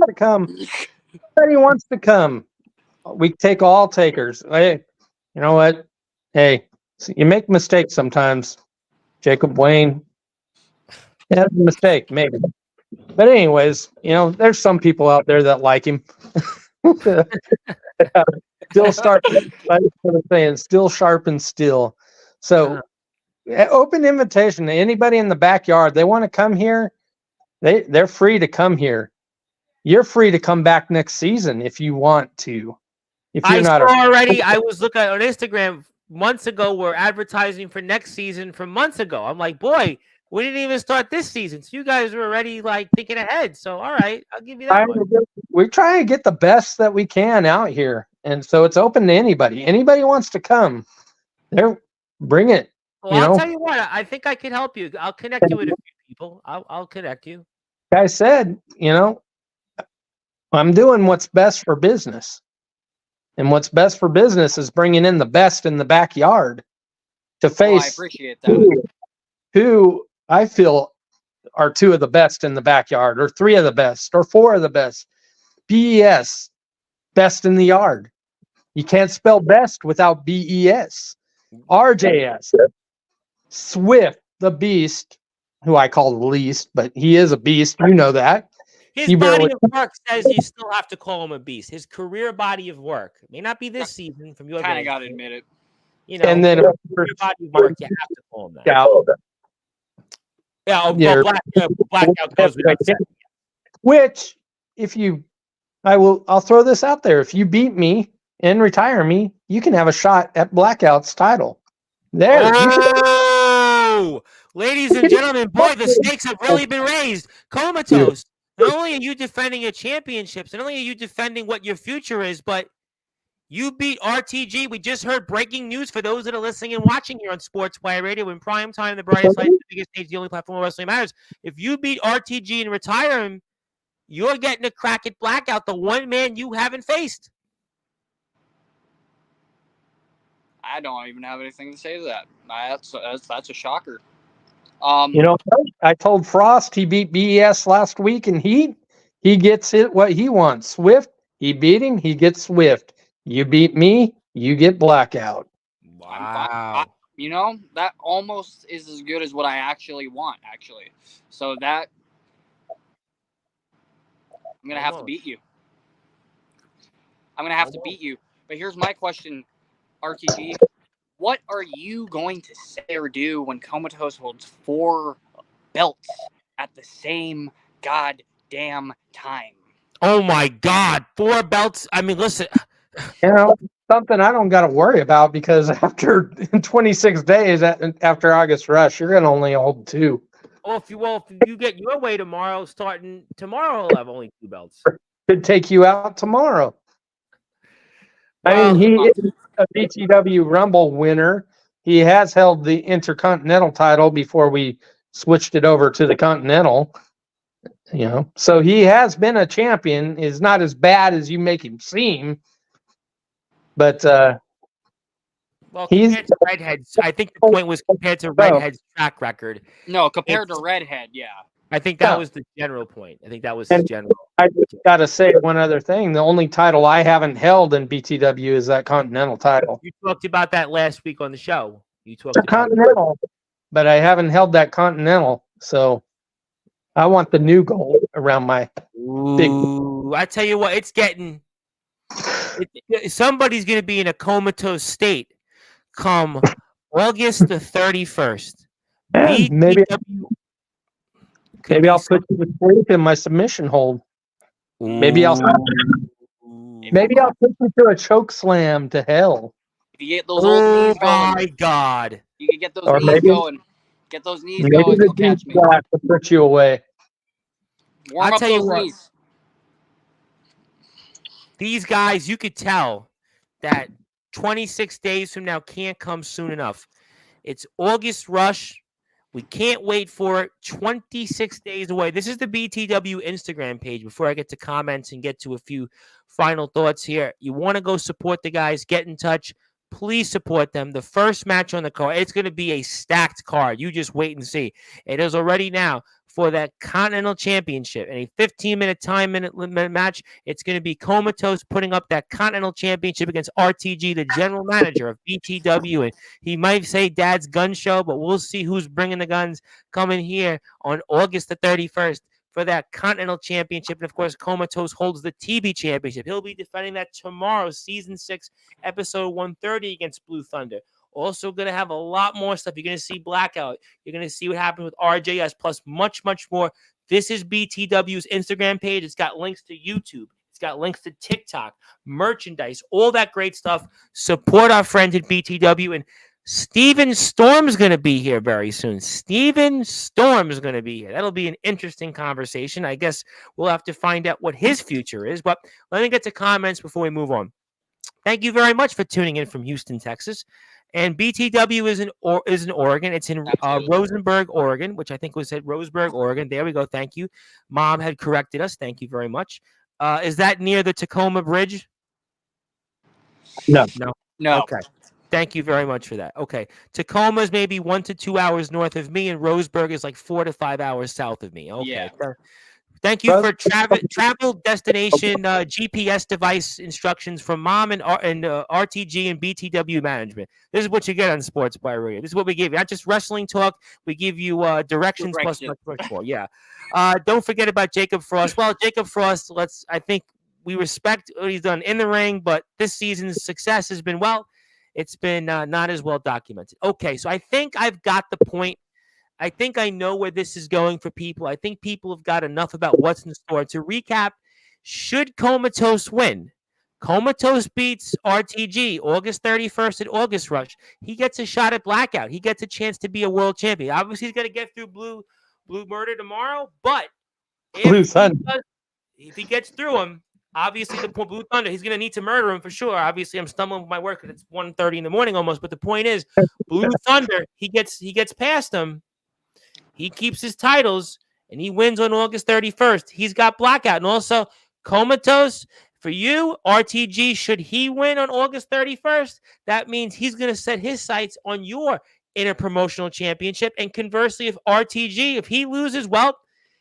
to come. Anybody wants to come. We take all takers. Hey, you know what? Hey, you make mistakes sometimes. Jacob Wayne. That's a mistake, maybe. But anyways, there's some people out there that like him. Still sharp and still. So open invitation to anybody in the backyard. They want to come here. They're free to come here. You're free to come back next season if you want to. If you're I was looking on Instagram months ago. We're advertising for next season from months ago. I'm like, boy, we didn't even start this season. So you guys were already thinking ahead. So, all right, I'll give you that one. We're trying to get the best that we can out here. And so it's open to anybody. Anybody wants to come, bring it. Well, I'll tell you what, I think I can help you. I'll connect you with a few people. I'll connect you. Like I said, I'm doing what's best for business. And what's best for business is bringing in the best in the backyard to face I appreciate that. Who I feel are 2 of the best in the backyard, or 3 of the best, or 4 of the best. BES, best in the yard. You can't spell best without BES. RJS, Swift, the beast, who I call the least, but he is a beast. You know that. His body of work says you still have to call him a beast. His career body of work may not be this season from your kind of got to admit it. And then your body of work, you have to call him that. Blackout goes without saying. Which, I'll throw this out there. If you beat me and retire me, you can have a shot at Blackout's title. There. Ladies and gentlemen, boy, the stakes have really been raised. Comatose. Not only are you defending your championships, not only are you defending what your future is, but you beat RTG. We just heard breaking news for those that are listening and watching here on Sportswire Radio in prime time, the brightest light, the biggest stage, the only platform where wrestling matters. If you beat RTG and retire him, you're getting a crack at Blackout, the one man you haven't faced. I don't even have anything to say to that. That's a shocker. I told Frost he beat BES last week, and he gets it what he wants. Swift, he beat him, he gets Swift. You beat me, you get Blackout. Wow. That almost is as good as what I actually want, actually. So that I'm going to have to beat you. I'm going to have to beat you. But here's my question, RTG. What are you going to say or do when Comatose holds 4 belts at the same goddamn time? Oh, my God. 4 belts. I mean, listen. Something I don't got to worry about, because after 26 days after August Rush, you're going to only hold 2. if you get your way tomorrow, starting tomorrow, I'll have only 2 belts. Could take you out tomorrow. Well, he is a BTW Rumble winner. He has held the Intercontinental title before we switched it over to the Continental. So he has been a champion. Is not as bad as you make him seem, but compared to Redhead's, I think the point was compared to Redhead's track record. No, compared to Redhead, yeah. I think that was the general point. I think that was his general. I just got to say one other thing. The only title I haven't held in BTW is that Continental title. You talked about that last week on the show. You talked about Continental, but I haven't held that Continental. So I want the new gold around my big. I tell you what, somebody's going to be in a comatose state come August the 31st. Maybe I'll put you to sleep in my submission hold. Maybe I'll put you to a choke slam to hell. If you get those old knees going. My God. You can get those knees going. Get those knees going. You'll catch me. To put you away. Warm up those knees. These guys, you could tell that 26 days from now can't come soon enough. It's August Rush. We can't wait for it. 26 days away. This is the BTW Instagram page. Before I get to comments and get to a few final thoughts here, you want to go support the guys, get in touch. Please support them. The first match on the card, it's going to be a stacked card. You just wait and see. It is already now for that Continental Championship in a 15-minute time limit match. It's going to be Comatose putting up that Continental Championship against RTG, the general manager of BTW. And he might say Dad's gun show, but we'll see who's bringing the guns coming here on August the 31st for that Continental Championship. And, of course, Comatose holds the TV Championship. He'll be defending that tomorrow, Season 6, Episode 130 against Blue Thunder. Also going to have a lot more stuff. You're going to see Blackout. You're going to see what happened with RJS, plus much, much more. This is BTW's Instagram page. It's got links to YouTube. It's got links to TikTok, merchandise, all that great stuff. Support our friends at BTW. And Steven Storm's going to be here very soon. Steven Storm's going to be here. That'll be an interesting conversation. I guess we'll have to find out what his future is. But let me get to comments before we move on. Thank you very much for tuning in from Houston, Texas. And BTW is in Oregon. It's in Rosenberg, Oregon, which I think was at Roseburg, Oregon. There we go. Thank you. Mom had corrected us. Thank you very much. Is that near the Tacoma Bridge? No. Okay. Thank you very much for that. Okay. Tacoma is maybe 1 to 2 hours north of me, and Roseburg is like 4 to 5 hours south of me. Okay. Yeah. Thank you for travel destination GPS device instructions from Mom and RTG and BTW management. This is what you get on Sportswire Radio. This is what we give you. Not just wrestling talk. We give you directions plus much more. Yeah. Don't forget about Jacob Frost. Well, Jacob Frost, I think we respect what he's done in the ring, but this season's success has been, it's been not as well documented. Okay, so I think I've got the point. I think I know where this is going for people. I think people have got enough about what's in store. To recap, should Comatose win? Comatose beats RTG August 31st at August Rush. He gets a shot at Blackout. He gets a chance to be a world champion. Obviously, he's got to get through Blue Murder tomorrow, but if he gets through him, obviously the Blue Thunder, he's going to need to murder him for sure. Obviously, I'm stumbling with my work because it's 1:30 in the morning almost, but the point is, Blue Thunder, he gets past him. He keeps his titles, and he wins on August 31st. He's got Blackout. And also, Comatose, for you, RTG, should he win on August 31st, that means he's going to set his sights on your interpromotional championship. And conversely, if RTG, if he loses,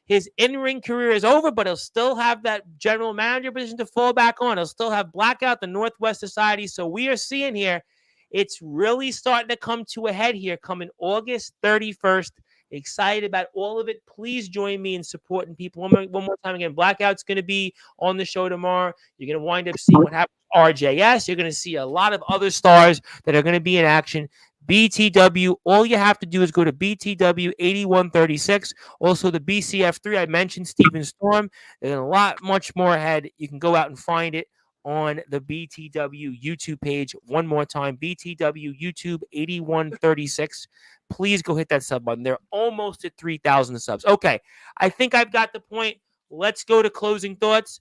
his in-ring career is over, but he'll still have that general manager position to fall back on. He'll still have Blackout, the Northwest Society. So we are seeing here, it's really starting to come to a head here coming August 31st. Excited about all of it. Please join me in supporting people. One more time again, Blackout's going to be on the show tomorrow. You're going to wind up seeing what happens to RJS. You're going to see a lot of other stars that are going to be in action. BTW, all you have to do is go to BTW 8136. Also, the BCF3, I mentioned Steven Storm. There's a lot much more ahead. You can go out and find it on the BTW YouTube page. One more time, BTW YouTube 8136. Please go hit that sub button. They're almost at 3,000 subs. Okay, I think I've got the point. Let's go to closing thoughts.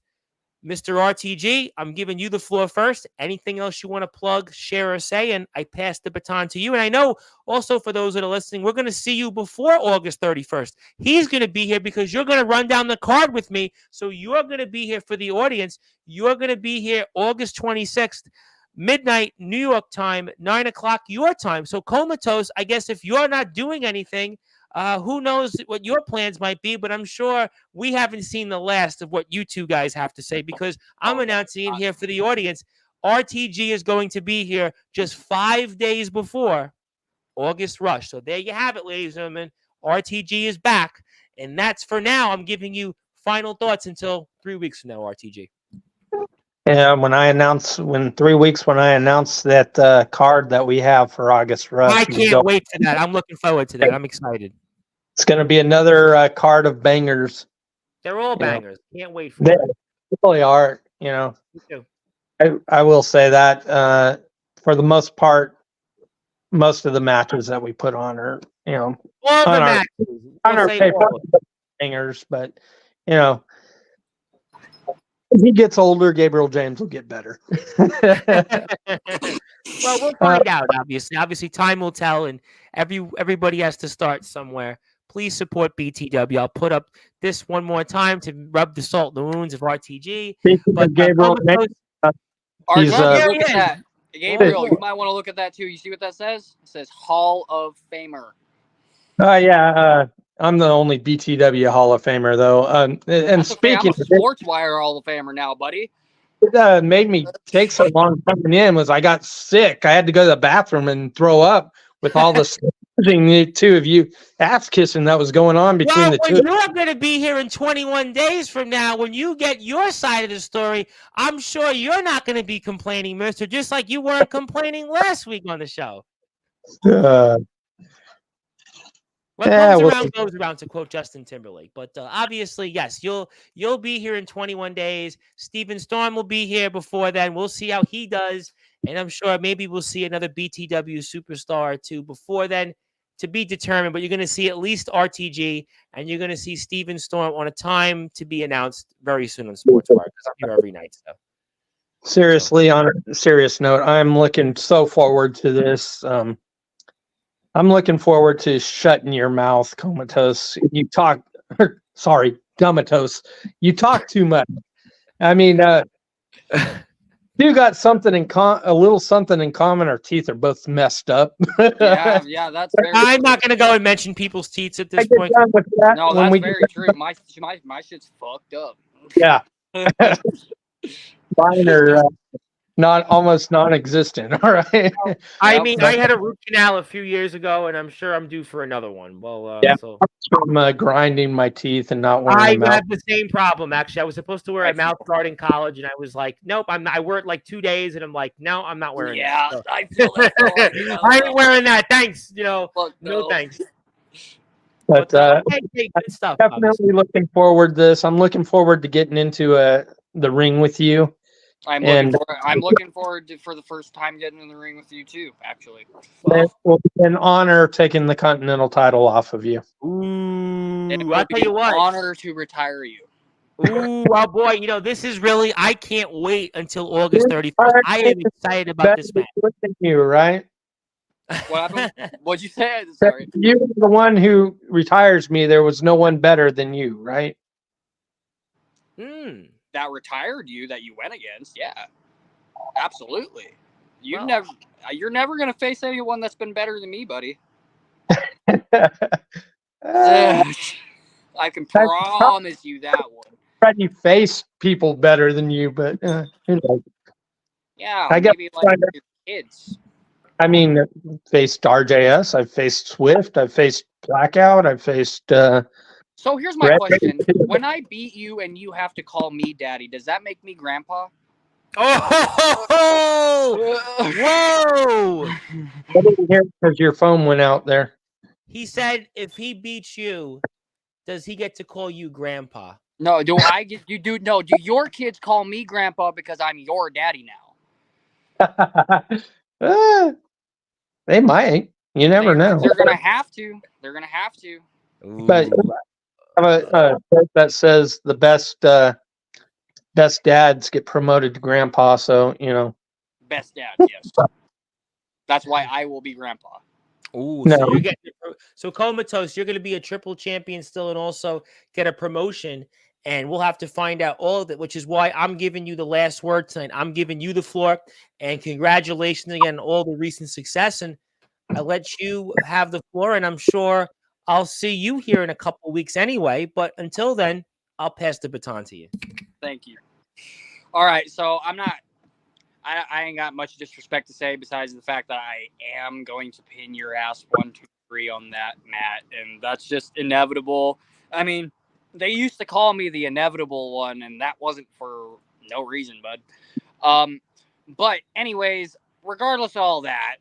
Mr. RTG, I'm giving you the floor first. Anything else you want to plug, share, or say? And I pass the baton to you. And I know also for those that are listening, we're going to see you before August 31st. He's going to be here because you're going to run down the card with me. So you're going to be here for the audience. You're going to be here August 26th, midnight, New York time, 9 o'clock your time. So Comatose, I guess if you're not doing anything, who knows what your plans might be, but I'm sure we haven't seen the last of what you two guys have to say because I'm announcing it here for the audience. RTG is going to be here just 5 days before August Rush. So there you have it, ladies and gentlemen. RTG is back. And that's for now. I'm giving you final thoughts until 3 weeks from now, RTG. Yeah, in 3 weeks when I announce that card that we have for August Rush. I can't wait for that. I'm looking forward to that. I'm excited. It's going to be another card of bangers. They're all bangers. Can't wait for They it. really are, you know. Me too. I will say that for the most part, most of the matches that we put on are, you know, All the on our, matches. on our paper bangers, but, you know, as he gets older, Gabriel James will get better. Well, we'll find out, obviously. Obviously, time will tell, and everybody has to start somewhere. Please support BTW. I'll put up this one more time to rub the salt in the wounds of RTG. But Gabriel, He's, there look he at is. that. Gabriel, you might want to look at that too. You see what that says? It says Hall of Famer. Yeah, I'm the only BTW Hall of Famer, though. And speaking I'm a Sportswire Hall of Famer now, buddy. It made me take so long coming in was I got sick. I had to go to the bathroom and throw up with all the the two of you ass kissing that was going on between the two. When you're going to be here in 21 days from now, when you get your side of the story, I'm sure you're not going to be complaining, mister, just like you weren't complaining last week on the show. What comes around goes around, to quote Justin Timberlake. But obviously, yes, you'll be here in 21 days. Steven Storm will be here before then. We'll see how he does, and I'm sure maybe we'll see another BTW superstar or two before then, to be determined. But you're going to see at least RTG, and you're going to see Steven Storm on a time to be announced very soon on Sportswire, because I'm here every night. So. Seriously, on a serious note, I'm looking so forward to this. I'm looking forward to shutting your mouth, Comatose. You talk, sorry, Comatose. You talk too much. I mean, you got something in a little something in common. Our teeth are both messed up. yeah, that's very I'm true. not going to go and mention people's teeth at this point. No, that's very true. My shit's fucked up. Yeah. Mine are almost non-existent. All right. I mean, I had a root canal a few years ago, and I'm sure I'm due for another one. Well, yeah, so from grinding my teeth and not wearing I a mouth. had the same problem. Actually, I was supposed to wear a mouth guard in college, and I was like, nope. I wear it like 2 days, and I'm like, no, I'm not wearing that. So. I feel that. I ain't wearing that. Thanks. No thanks. But hey, good stuff. Definitely obviously. Looking forward to this. I'm looking forward to getting into the ring with you. I'm looking forward to, for the first time, getting in the ring with you too. Actually, it will be an honor taking the Continental title off of you. Ooh, I'll tell you what, honor to retire you. Ooh, oh boy, this is really. I can't wait until August 31st. I am excited about this match. You right? What happened? What'd you say? Sorry. You were the one who retires me. There was no one better than you, right? That retired you, that you went against, yeah, absolutely. You're never gonna face anyone that's been better than me, buddy. I can promise you that one. Already faced people better than you, but who knows? Yeah, maybe like your kids. I mean, faced RJS. I've faced Swift. I've faced Blackout. I've faced. So here's my question: when I beat you and you have to call me daddy, does that make me grandpa? Oh! Whoa! Because your phone went out there. He said, if he beats you, does he get to call you grandpa? No, do I get you? No, do your kids call me grandpa because I'm your daddy now? They might. You never know. They're gonna have to. They're gonna have to. But Ooh. I have a quote that says the best dads get promoted to grandpa. So Best dads, yes. That's why I will be grandpa. Ooh, no. so you're getting so Comatose, you're going to be a triple champion still, and also get a promotion. And we'll have to find out all of that, which is why I'm giving you the last word tonight. I'm giving you the floor, and congratulations again on all the recent success. And I let you have the floor, and I'm sure I'll see you here in a couple of weeks anyway. But until then, I'll pass the baton to you. Thank you. All right, so I ain't got much disrespect to say besides the fact that I am going to pin your ass 1, 2, 3 on that, Matt, and that's just inevitable. I mean, they used to call me the inevitable one, and that wasn't for no reason, bud. But anyways, regardless of all that,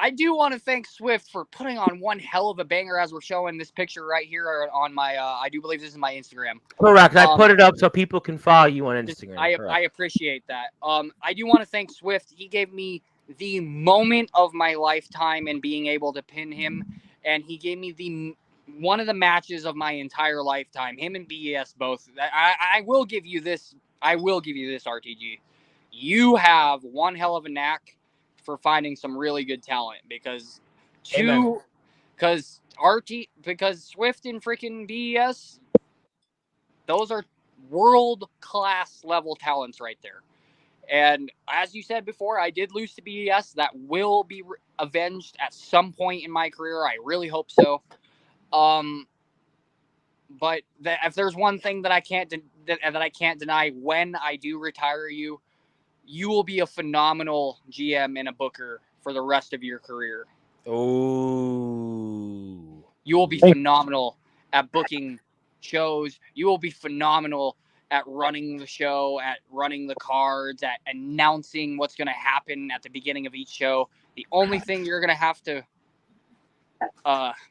I do want to thank Swift for putting on one hell of a banger, as we're showing this picture right here on my, I do believe this is my Instagram. Correct. I put it up so people can follow you on Instagram. I appreciate that. I do want to thank Swift. He gave me the moment of my lifetime in being able to pin him, and he gave me one of the matches of my entire lifetime. Him and BES both. I will give you this. I will give you this, RTG. You have one hell of a knack for finding some really good talent because because Swift and freaking BES, those are world-class level talents right there. And as you said before, I did lose to BES. That will be avenged at some point in my career. I really hope so. But if there's one thing that I can't deny, when I do retire you, you will be a phenomenal GM and a booker for the rest of your career. Oh, you will be phenomenal at booking shows. You will be phenomenal at running the show, at running the cards, at announcing what's going to happen at the beginning of each show. The only thing you're going to have to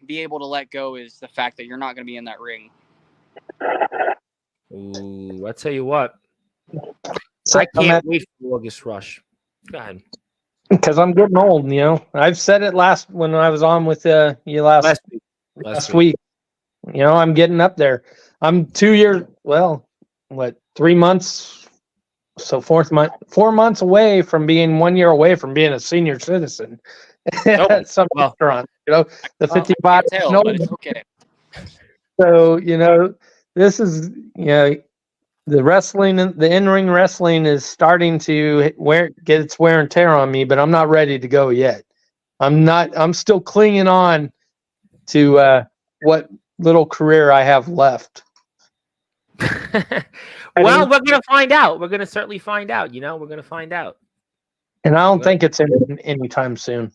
be able to let go is the fact that you're not going to be in that ring. Ooh, I tell you what, So I can't wait for the August rush. Go ahead. Because I'm getting old, I've said it when I was on with you last week. I'm getting up there. I'm 2 years. Well, 3 months? So 4 months away from being 1 year away from being a senior citizen at some restaurant. The 55. But it's okay. So this is the wrestling, the in-ring wrestling is starting to get its wear and tear on me, but I'm not ready to go yet. I'm still clinging on to what little career I have left. Well, we're going to find out. We're going to certainly find out. We're going to find out. And I don't think it's anytime soon.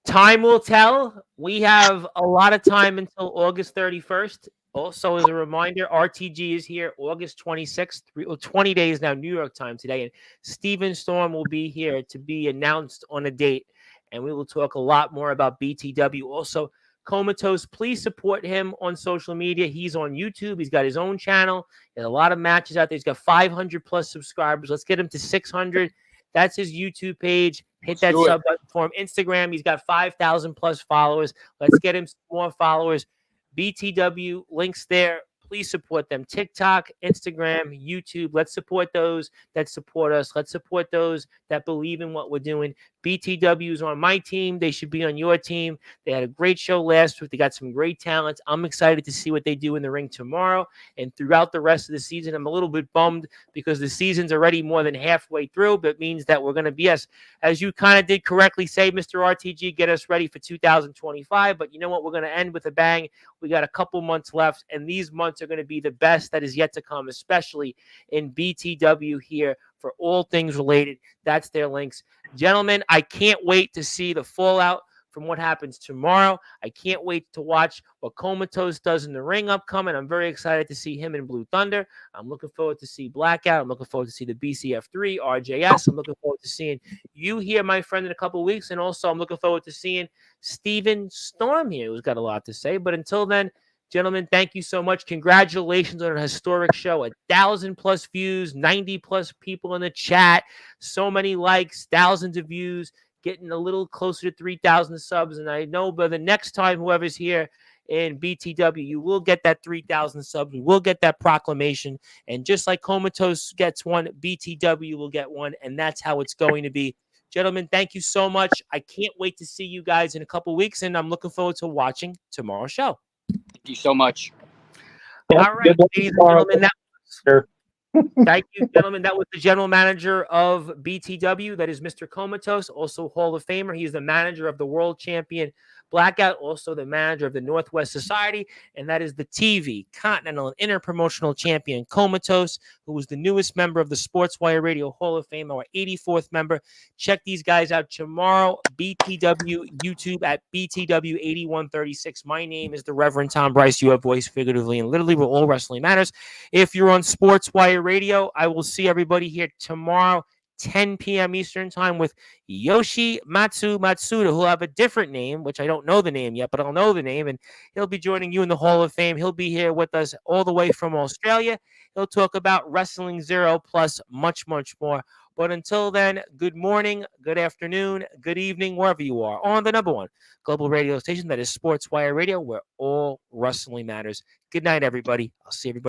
Time will tell. We have a lot of time until August 31st. Also, as a reminder, RTG is here August 26th, 20 days now, New York time today. And Steven Storm will be here to be announced on a date. And we will talk a lot more about BTW. Also, Comatose, please support him on social media. He's on YouTube. He's got his own channel. There's a lot of matches out there. He's got 500 plus subscribers. Let's get him to 600. That's his YouTube page. Hit that sub button for him. Instagram, he's got 5,000 plus followers. Let's get him some more followers. BTW, links there. Please support them. TikTok, Instagram, YouTube. Let's support those that support us. Let's support those that believe in what we're doing. BTW is on my team. They should be on your team. They had a great show last week. They got some great talents. I'm excited to see what they do in the ring tomorrow and throughout the rest of the season. I'm a little bit bummed because the season's already more than halfway through, but it means that we're going to be, as you kind of did correctly say, Mr. RTG, get us ready for 2025. But you know what? We're going to end with a bang. We got a couple months left, and these months are going to be the best that is yet to come, especially in BTW here for all things related. That's their links. Gentlemen, I can't wait to see the fallout from what happens tomorrow. I can't wait to watch what Comatose does in the ring upcoming. I'm very excited to see him in Blue Thunder. I'm looking forward to see Blackout. I'm looking forward to see the BCF3, RJS. I'm looking forward to seeing you here, my friend, in a couple of weeks. And also, I'm looking forward to seeing Steven Storm here, who's got a lot to say. But until then, Gentlemen, thank you so much. Congratulations on a historic show. 1,000+ views, 90+ people in the chat, so many likes, thousands of views, getting a little closer to 3,000 subs. And I know by the next time whoever's here in BTW, you will get that 3,000 subs. We will get that proclamation. And just like Comatose gets one, BTW will get one. And that's how it's going to be. Gentlemen, thank you so much. I can't wait to see you guys in a couple weeks. And I'm looking forward to watching tomorrow's show. Thank you so much. Yeah, All right, ladies and gentlemen, thank you, gentlemen. That was the general manager of BTW. That is Mr. Comatose, also Hall of Famer. He's the manager of the world champion Blackout, also the manager of the Northwest Society, and that is the TV, Continental, and Interpromotional champion Comatose, who was the newest member of the Sportswire Radio Hall of Fame, our 84th member. Check these guys out tomorrow, BTW YouTube at BTW8136. My name is the Reverend Tom Bryce. You have voice figuratively and literally where all wrestling matters. If you're on Sportswire Radio, I will see everybody here tomorrow, 10 p.m. Eastern time with Yoshi Matsuda, who'll have a different name, which I don't know the name yet, but I'll know the name, and he'll be joining you in the Hall of Fame. He'll be here with us all the way from Australia. He'll talk about Wrestling Zero plus much, much more. But until then, good morning, good afternoon, good evening, wherever you are, on the number one global radio station that is Sportswire Radio, where all wrestling matters. Good night, everybody. I'll see everybody.